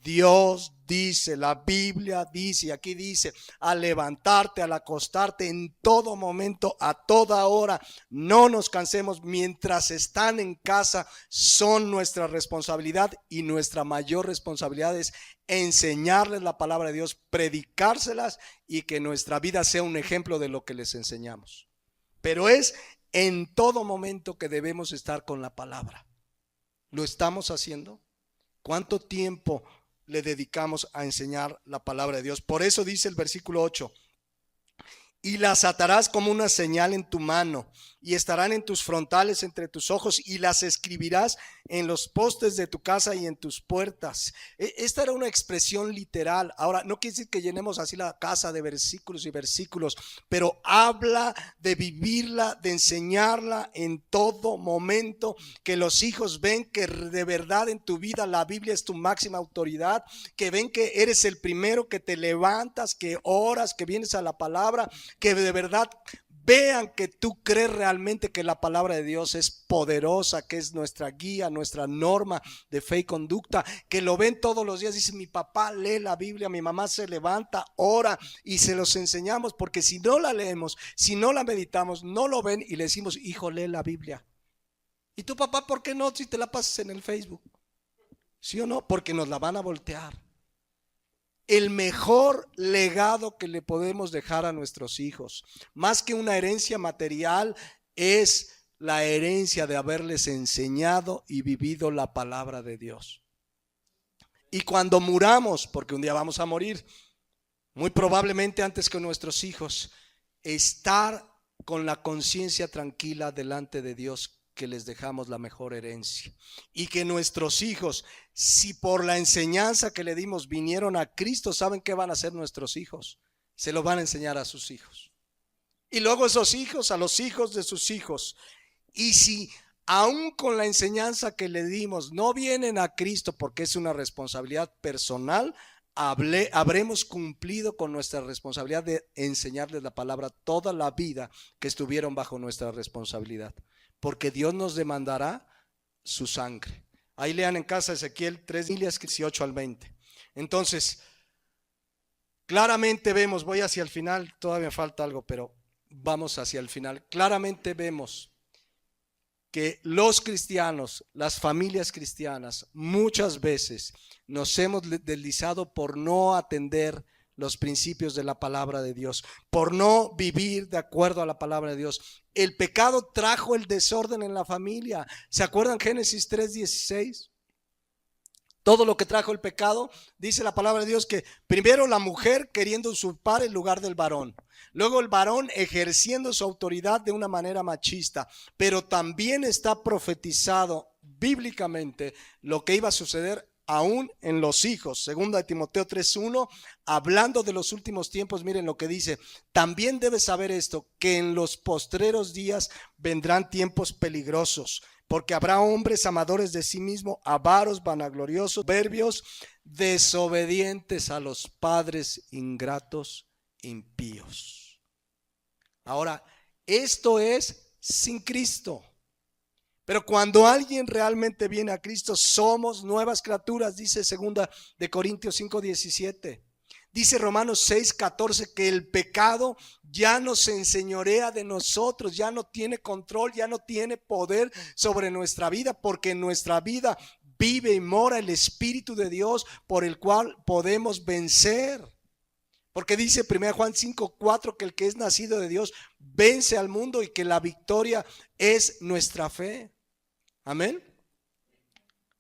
Dios dice, la Biblia dice, y aquí dice, al levantarte, al acostarte, en todo momento, a toda hora, no nos cansemos. Mientras están en casa, son nuestra responsabilidad, y nuestra mayor responsabilidad es enseñarles la palabra de Dios, predicárselas, y que nuestra vida sea un ejemplo de lo que les enseñamos. Pero es en todo momento que debemos estar con la palabra. ¿Lo estamos haciendo? ¿Cuánto tiempo le dedicamos a enseñar la palabra de Dios? Por eso dice el versículo 8: y las atarás como una señal en tu mano, y estarán en tus frontales, entre tus ojos, y las escribirás en los postes de tu casa y en tus puertas. Esta era una expresión literal. Ahora, no quiere decir que llenemos así la casa de versículos y versículos, pero habla de vivirla, de enseñarla en todo momento, que los hijos ven que de verdad en tu vida la Biblia es tu máxima autoridad, que ven que eres el primero, que te levantas, que oras, que vienes a la palabra, que de verdad vean que tú crees realmente que la palabra de Dios es poderosa, que es nuestra guía, nuestra norma de fe y conducta, que lo ven todos los días. Dice: mi papá lee la Biblia, mi mamá se levanta, ora, y se los enseñamos, porque si no la leemos, si no la meditamos, no lo ven, y le decimos: hijo, lee la Biblia. ¿Y tu papá por qué no, si te la pasas en el Facebook? ¿Sí o no? Porque nos la van a voltear. El mejor legado que le podemos dejar a nuestros hijos, más que una herencia material, es la herencia de haberles enseñado y vivido la palabra de Dios. Y cuando muramos, porque un día vamos a morir, muy probablemente antes que nuestros hijos, estar con la conciencia tranquila delante de Dios, que les dejamos la mejor herencia, y que nuestros hijos, si por la enseñanza que le dimos vinieron a Cristo, ¿saben qué van a hacer nuestros hijos? Se lo van a enseñar a sus hijos, y luego esos hijos a los hijos de sus hijos. Y si aún con la enseñanza que le dimos no vienen a Cristo, porque es una responsabilidad personal, habremos cumplido con nuestra responsabilidad de enseñarles la palabra toda la vida que estuvieron bajo nuestra responsabilidad, porque Dios nos demandará su sangre. Ahí lean en casa Ezequiel 3, 18 al 20. Entonces, claramente vemos, voy hacia el final, todavía falta algo, pero vamos hacia el final. Claramente vemos que los cristianos, las familias cristianas, muchas veces nos hemos deslizado por no atender los principios de la palabra de Dios, por no vivir de acuerdo a la palabra de Dios. El pecado trajo el desorden en la familia. ¿Se acuerdan Génesis 3:16? Todo lo que trajo el pecado, dice la palabra de Dios, que primero la mujer queriendo usurpar el lugar del varón, luego el varón ejerciendo su autoridad de una manera machista. Pero también está profetizado bíblicamente lo que iba a suceder aún en los hijos. Segunda de Timoteo 3:1, hablando de los últimos tiempos, miren lo que dice: también debes saber esto, que en los postreros días vendrán tiempos peligrosos, porque habrá hombres amadores de sí mismos, avaros, vanagloriosos, soberbios, desobedientes a los padres, ingratos, impíos. Ahora, esto es sin Cristo. Pero cuando alguien realmente viene a Cristo, somos nuevas criaturas, dice 2 de Corintios 5:17. Dice Romanos 6:14 que el pecado ya no se enseñorea de nosotros, ya no tiene control, ya no tiene poder sobre nuestra vida, porque en nuestra vida vive y mora el Espíritu de Dios, por el cual podemos vencer. Porque dice 1 Juan 5:4 que el que es nacido de Dios vence al mundo, y que la victoria es nuestra fe. Amén.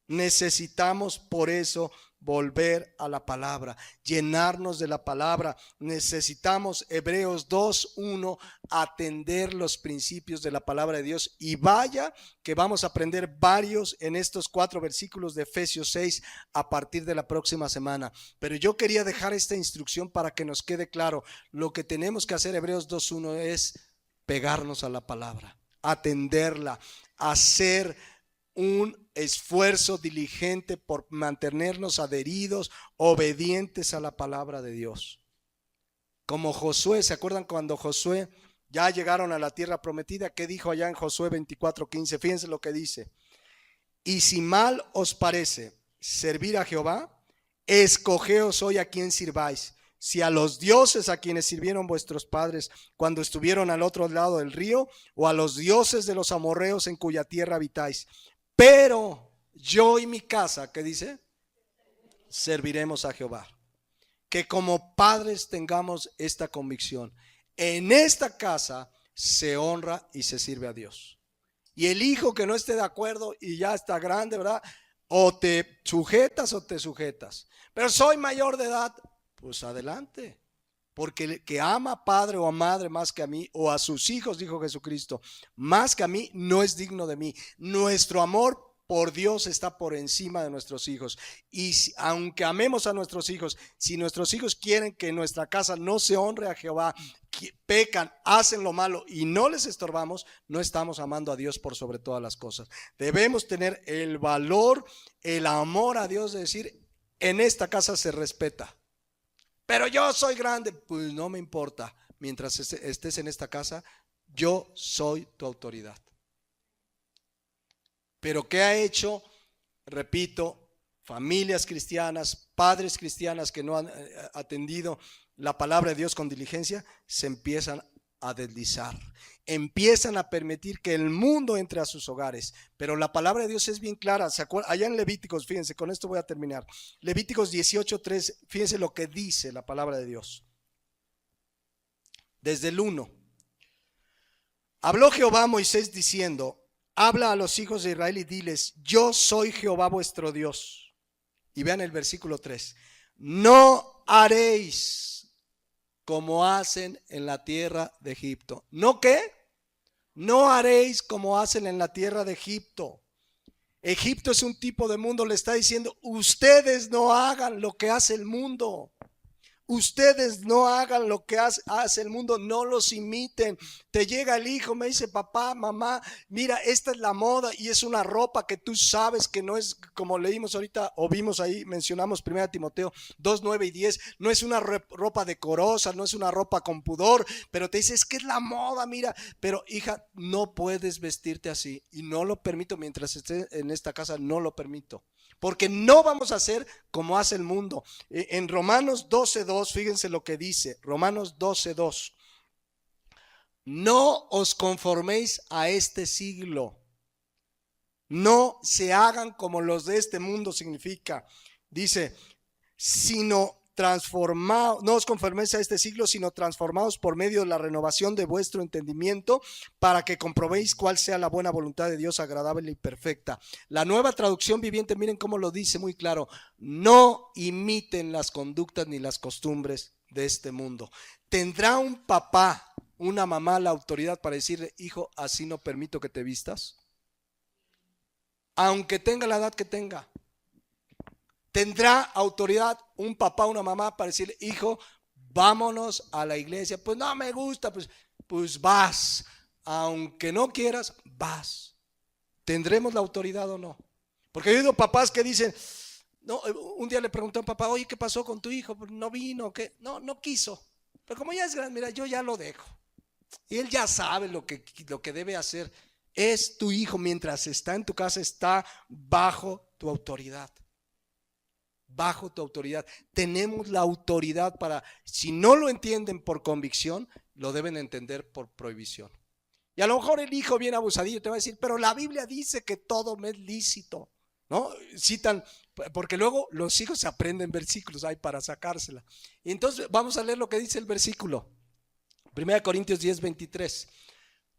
Necesitamos por eso volver a la palabra, llenarnos de la palabra. Necesitamos, Hebreos 2:1, atender los principios de la palabra de Dios. Y vaya que vamos a aprender varios en estos 4 versículos de Efesios 6 a partir de la próxima semana. Pero yo quería dejar esta instrucción para que nos quede claro. Lo que tenemos que hacer, Hebreos 2:1, es pegarnos a la palabra, atenderla, hacer un esfuerzo diligente por mantenernos adheridos, obedientes a la palabra de Dios. Como Josué, ¿se acuerdan cuando Josué ya llegaron a la tierra prometida? ¿Qué dijo allá en Josué 24:15? Fíjense lo que dice: y si mal os parece servir a Jehová, escogeos hoy a quién sirváis. Si a los dioses a quienes sirvieron vuestros padres cuando estuvieron al otro lado del río, o a los dioses de los amorreos en cuya tierra habitáis. Pero yo y mi casa, ¿qué dice? Serviremos a Jehová. Que como padres tengamos esta convicción. En esta casa se honra y se sirve a Dios. Y el hijo que no esté de acuerdo y ya está grande, ¿verdad? O te sujetas o te sujetas. Pero soy mayor de edad, pues adelante. Porque el que ama a padre o a madre más que a mí, o a sus hijos, dijo Jesucristo, más que a mí, no es digno de mí. Nuestro amor por Dios está por encima de nuestros hijos. Y aunque amemos a nuestros hijos, si nuestros hijos quieren que nuestra casa no se honre a Jehová, pecan, hacen lo malo y no les estorbamos, no estamos amando a Dios por sobre todas las cosas. Debemos tener el valor, el amor a Dios de decir, en esta casa se respeta. Pero yo soy grande, pues no me importa. Mientras estés en esta casa, yo soy tu autoridad. Pero ¿qué ha hecho? Repito, familias cristianas, padres cristianas que no han atendido la palabra de Dios con diligencia, se empiezan a deslizar. Empiezan a permitir que el mundo entre a sus hogares. Pero la palabra de Dios es bien clara. Allá en Levíticos, fíjense, con esto voy a terminar. Levíticos 18:3, fíjense lo que dice la palabra de Dios. Desde el 1. Habló Jehová a Moisés diciendo, habla a los hijos de Israel y diles, yo soy Jehová vuestro Dios. Y vean el versículo 3. No haréis como hacen en la tierra de Egipto. ¿No qué? No haréis como hacen en la tierra de Egipto. Egipto es un tipo de mundo, le está diciendo, ustedes no hagan lo que hace el mundo. Ustedes no hagan lo que hace el mundo, no los imiten. Te llega el hijo, me dice, papá, mamá, mira, esta es la moda y es una ropa que tú sabes que no es, como leímos ahorita o vimos ahí, mencionamos 1 Timoteo 2, 9 y 10, no es una ropa decorosa, no es una ropa con pudor, pero te dice, es que es la moda, mira, pero hija, no puedes vestirte así y no lo permito mientras estés en esta casa, no lo permito. Porque no vamos a hacer como hace el mundo. En Romanos 12:2, fíjense lo que dice. Romanos 12:2. No os conforméis a este siglo. No se hagan como los de este mundo, significa. Dice, sino transformados, no os conforméis a este siglo, sino transformados por medio de la renovación de vuestro entendimiento, para que comprobéis cuál sea la buena voluntad de Dios, agradable y perfecta. La Nueva Traducción Viviente, miren cómo lo dice muy claro, no imiten las conductas ni las costumbres de este mundo. ¿Tendrá un papá, una mamá la autoridad para decirle, hijo, así no permito que te vistas? Aunque tenga la edad que tenga. ¿Tendrá autoridad un papá, una mamá para decirle, hijo, vámonos a la iglesia? Pues no me gusta, pues vas. Aunque no quieras, vas. ¿Tendremos la autoridad o no? Porque yo he oído papás que dicen, no, un día le pregunté a un papá, oye, ¿qué pasó con tu hijo? No vino, ¿qué? No quiso. Pero como ya es grande, mira, yo ya lo dejo. Y él ya sabe lo que debe hacer. Es tu hijo, mientras está en tu casa, está bajo tu autoridad. Bajo tu autoridad. Tenemos la autoridad para, si no lo entienden por convicción, lo deben entender por prohibición. Y a lo mejor el hijo bien abusadillo te va a decir, pero la Biblia dice que todo me es lícito, ¿no? Citan, porque luego los hijos se aprenden versículos ahí para sacársela. Y entonces vamos a leer lo que dice el versículo. 1 Corintios 10:23.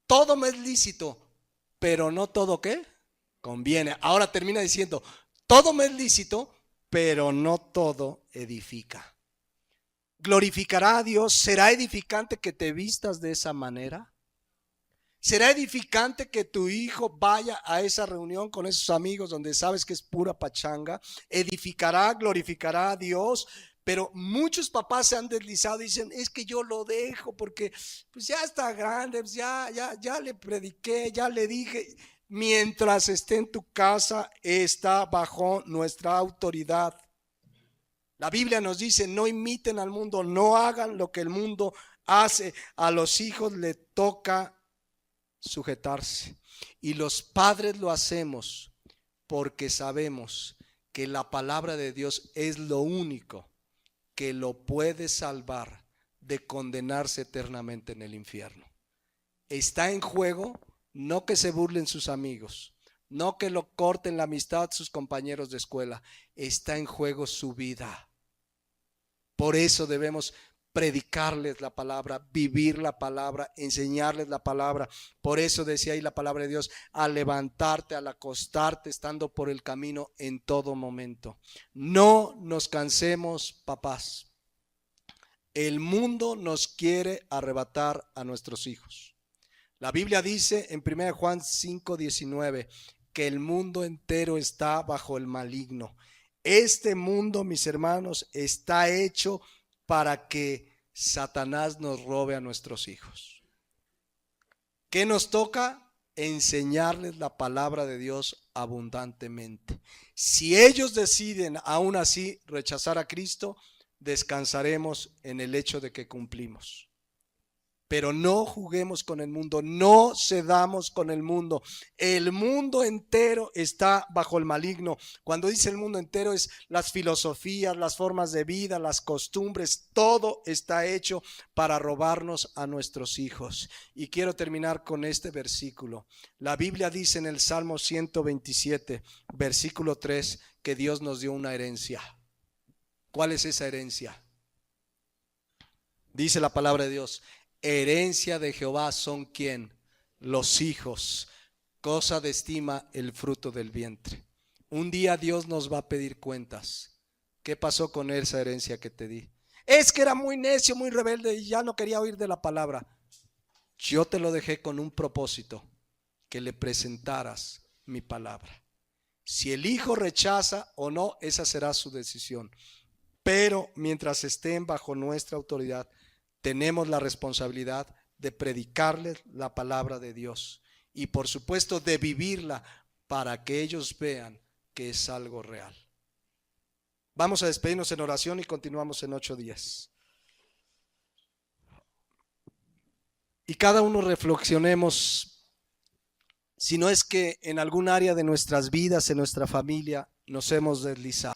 Todo me es lícito, pero no todo, ¿qué? Conviene. Ahora termina diciendo, todo me es lícito, pero no todo edifica. ¿Glorificará a Dios? ¿Será edificante que te vistas de esa manera? ¿Será edificante que tu hijo vaya a esa reunión con esos amigos donde sabes que es pura pachanga? ¿Edificará, glorificará a Dios? Pero muchos papás se han deslizado y dicen, es que yo lo dejo porque pues ya está grande, pues ya le prediqué, ya le dije. Mientras esté en tu casa, está bajo nuestra autoridad. La Biblia nos dice, no imiten al mundo, no hagan lo que el mundo hace. A los hijos le toca sujetarse. Y los padres lo hacemos porque sabemos que la palabra de Dios es lo único que lo puede salvar de condenarse eternamente en el infierno. Está en juego no que se burlen sus amigos, no que lo corten la amistad sus compañeros de escuela, está en juego su vida. Por eso debemos predicarles la palabra, vivir la palabra, enseñarles la palabra. Por eso decía ahí la palabra de Dios, al levantarte, al acostarte, estando por el camino en todo momento. No nos cansemos, papás. El mundo nos quiere arrebatar a nuestros hijos. La Biblia dice en 1 Juan 5:19 que el mundo entero está bajo el maligno. Este mundo, mis hermanos, está hecho para que Satanás nos robe a nuestros hijos. ¿Qué nos toca? Enseñarles la palabra de Dios abundantemente. Si ellos deciden aún así rechazar a Cristo, descansaremos en el hecho de que cumplimos. Pero no juguemos con el mundo, no cedamos con el mundo. El mundo entero está bajo el maligno. Cuando dice el mundo entero es las filosofías, las formas de vida, las costumbres, todo está hecho para robarnos a nuestros hijos. Y quiero terminar con este versículo. La Biblia dice en el Salmo 127, versículo 3, que Dios nos dio una herencia. ¿Cuál es esa herencia? Dice la palabra de Dios: herencia de Jehová son ¿quién? Los hijos, cosa de estima el fruto del vientre. Un día Dios nos va a pedir cuentas. ¿Qué pasó con esa herencia que te di? Es que era muy necio, muy rebelde y ya no quería oír de la palabra. Yo te lo dejé con un propósito, que le presentaras mi palabra. Si el hijo rechaza o no, esa será su decisión. Pero mientras estén bajo nuestra autoridad, tenemos la responsabilidad de predicarles la palabra de Dios y por supuesto de vivirla para que ellos vean que es algo real. Vamos a despedirnos en oración y continuamos en 8 días. Y cada uno reflexionemos si no es que en algún área de nuestras vidas, en nuestra familia, nos hemos deslizado.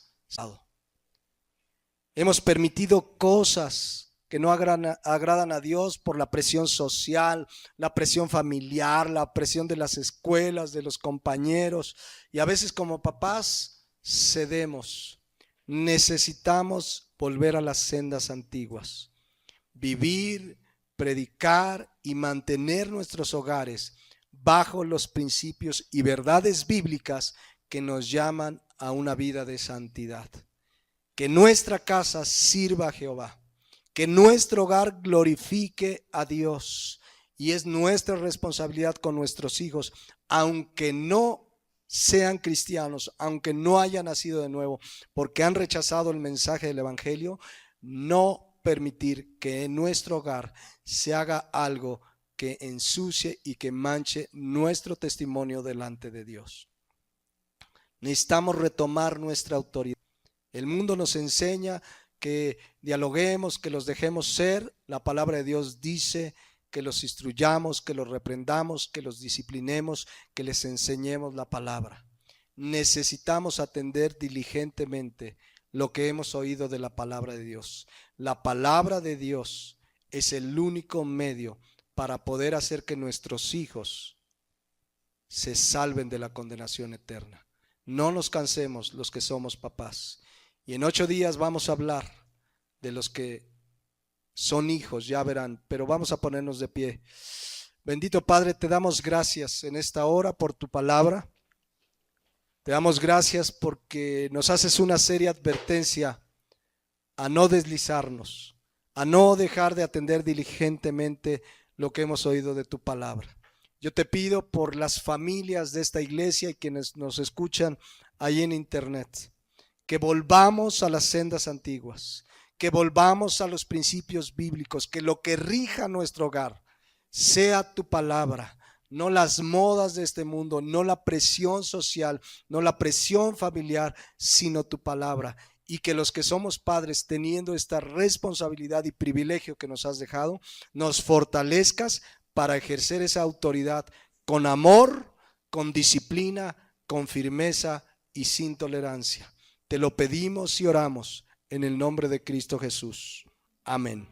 Hemos permitido cosas que no agradan a Dios por la presión social, la presión familiar, la presión de las escuelas, de los compañeros. Y a veces como papás cedemos. Necesitamos volver a las sendas antiguas. Vivir, predicar y mantener nuestros hogares bajo los principios y verdades bíblicas que nos llaman a una vida de santidad. Que nuestra casa sirva a Jehová. Que nuestro hogar glorifique a Dios. Y es nuestra responsabilidad con nuestros hijos, aunque no sean cristianos, aunque no hayan nacido de nuevo, porque han rechazado el mensaje del evangelio, no permitir que en nuestro hogar se haga algo que ensucie y que manche nuestro testimonio delante de Dios. Necesitamos retomar nuestra autoridad. El mundo nos enseña que dialoguemos, que los dejemos ser. La palabra de Dios dice que los instruyamos, que los reprendamos, que los disciplinemos, que les enseñemos la palabra. Necesitamos atender diligentemente lo que hemos oído de la palabra de Dios. La palabra de Dios es el único medio para poder hacer que nuestros hijos se salven de la condenación eterna. No nos cansemos los que somos papás. Y en 8 días vamos a hablar de los que son hijos, ya verán, pero vamos a ponernos de pie. Bendito Padre, te damos gracias en esta hora por tu palabra. Te damos gracias porque nos haces una seria advertencia a no deslizarnos, a no dejar de atender diligentemente lo que hemos oído de tu palabra. Yo te pido por las familias de esta iglesia y quienes nos escuchan ahí en internet, que volvamos a las sendas antiguas, que volvamos a los principios bíblicos, que lo que rija nuestro hogar sea tu palabra, no las modas de este mundo, no la presión social, no la presión familiar, sino tu palabra. Y que los que somos padres, teniendo esta responsabilidad y privilegio que nos has dejado, nos fortalezcas para ejercer esa autoridad con amor, con disciplina, con firmeza y sin tolerancia. Te lo pedimos y oramos en el nombre de Cristo Jesús. Amén.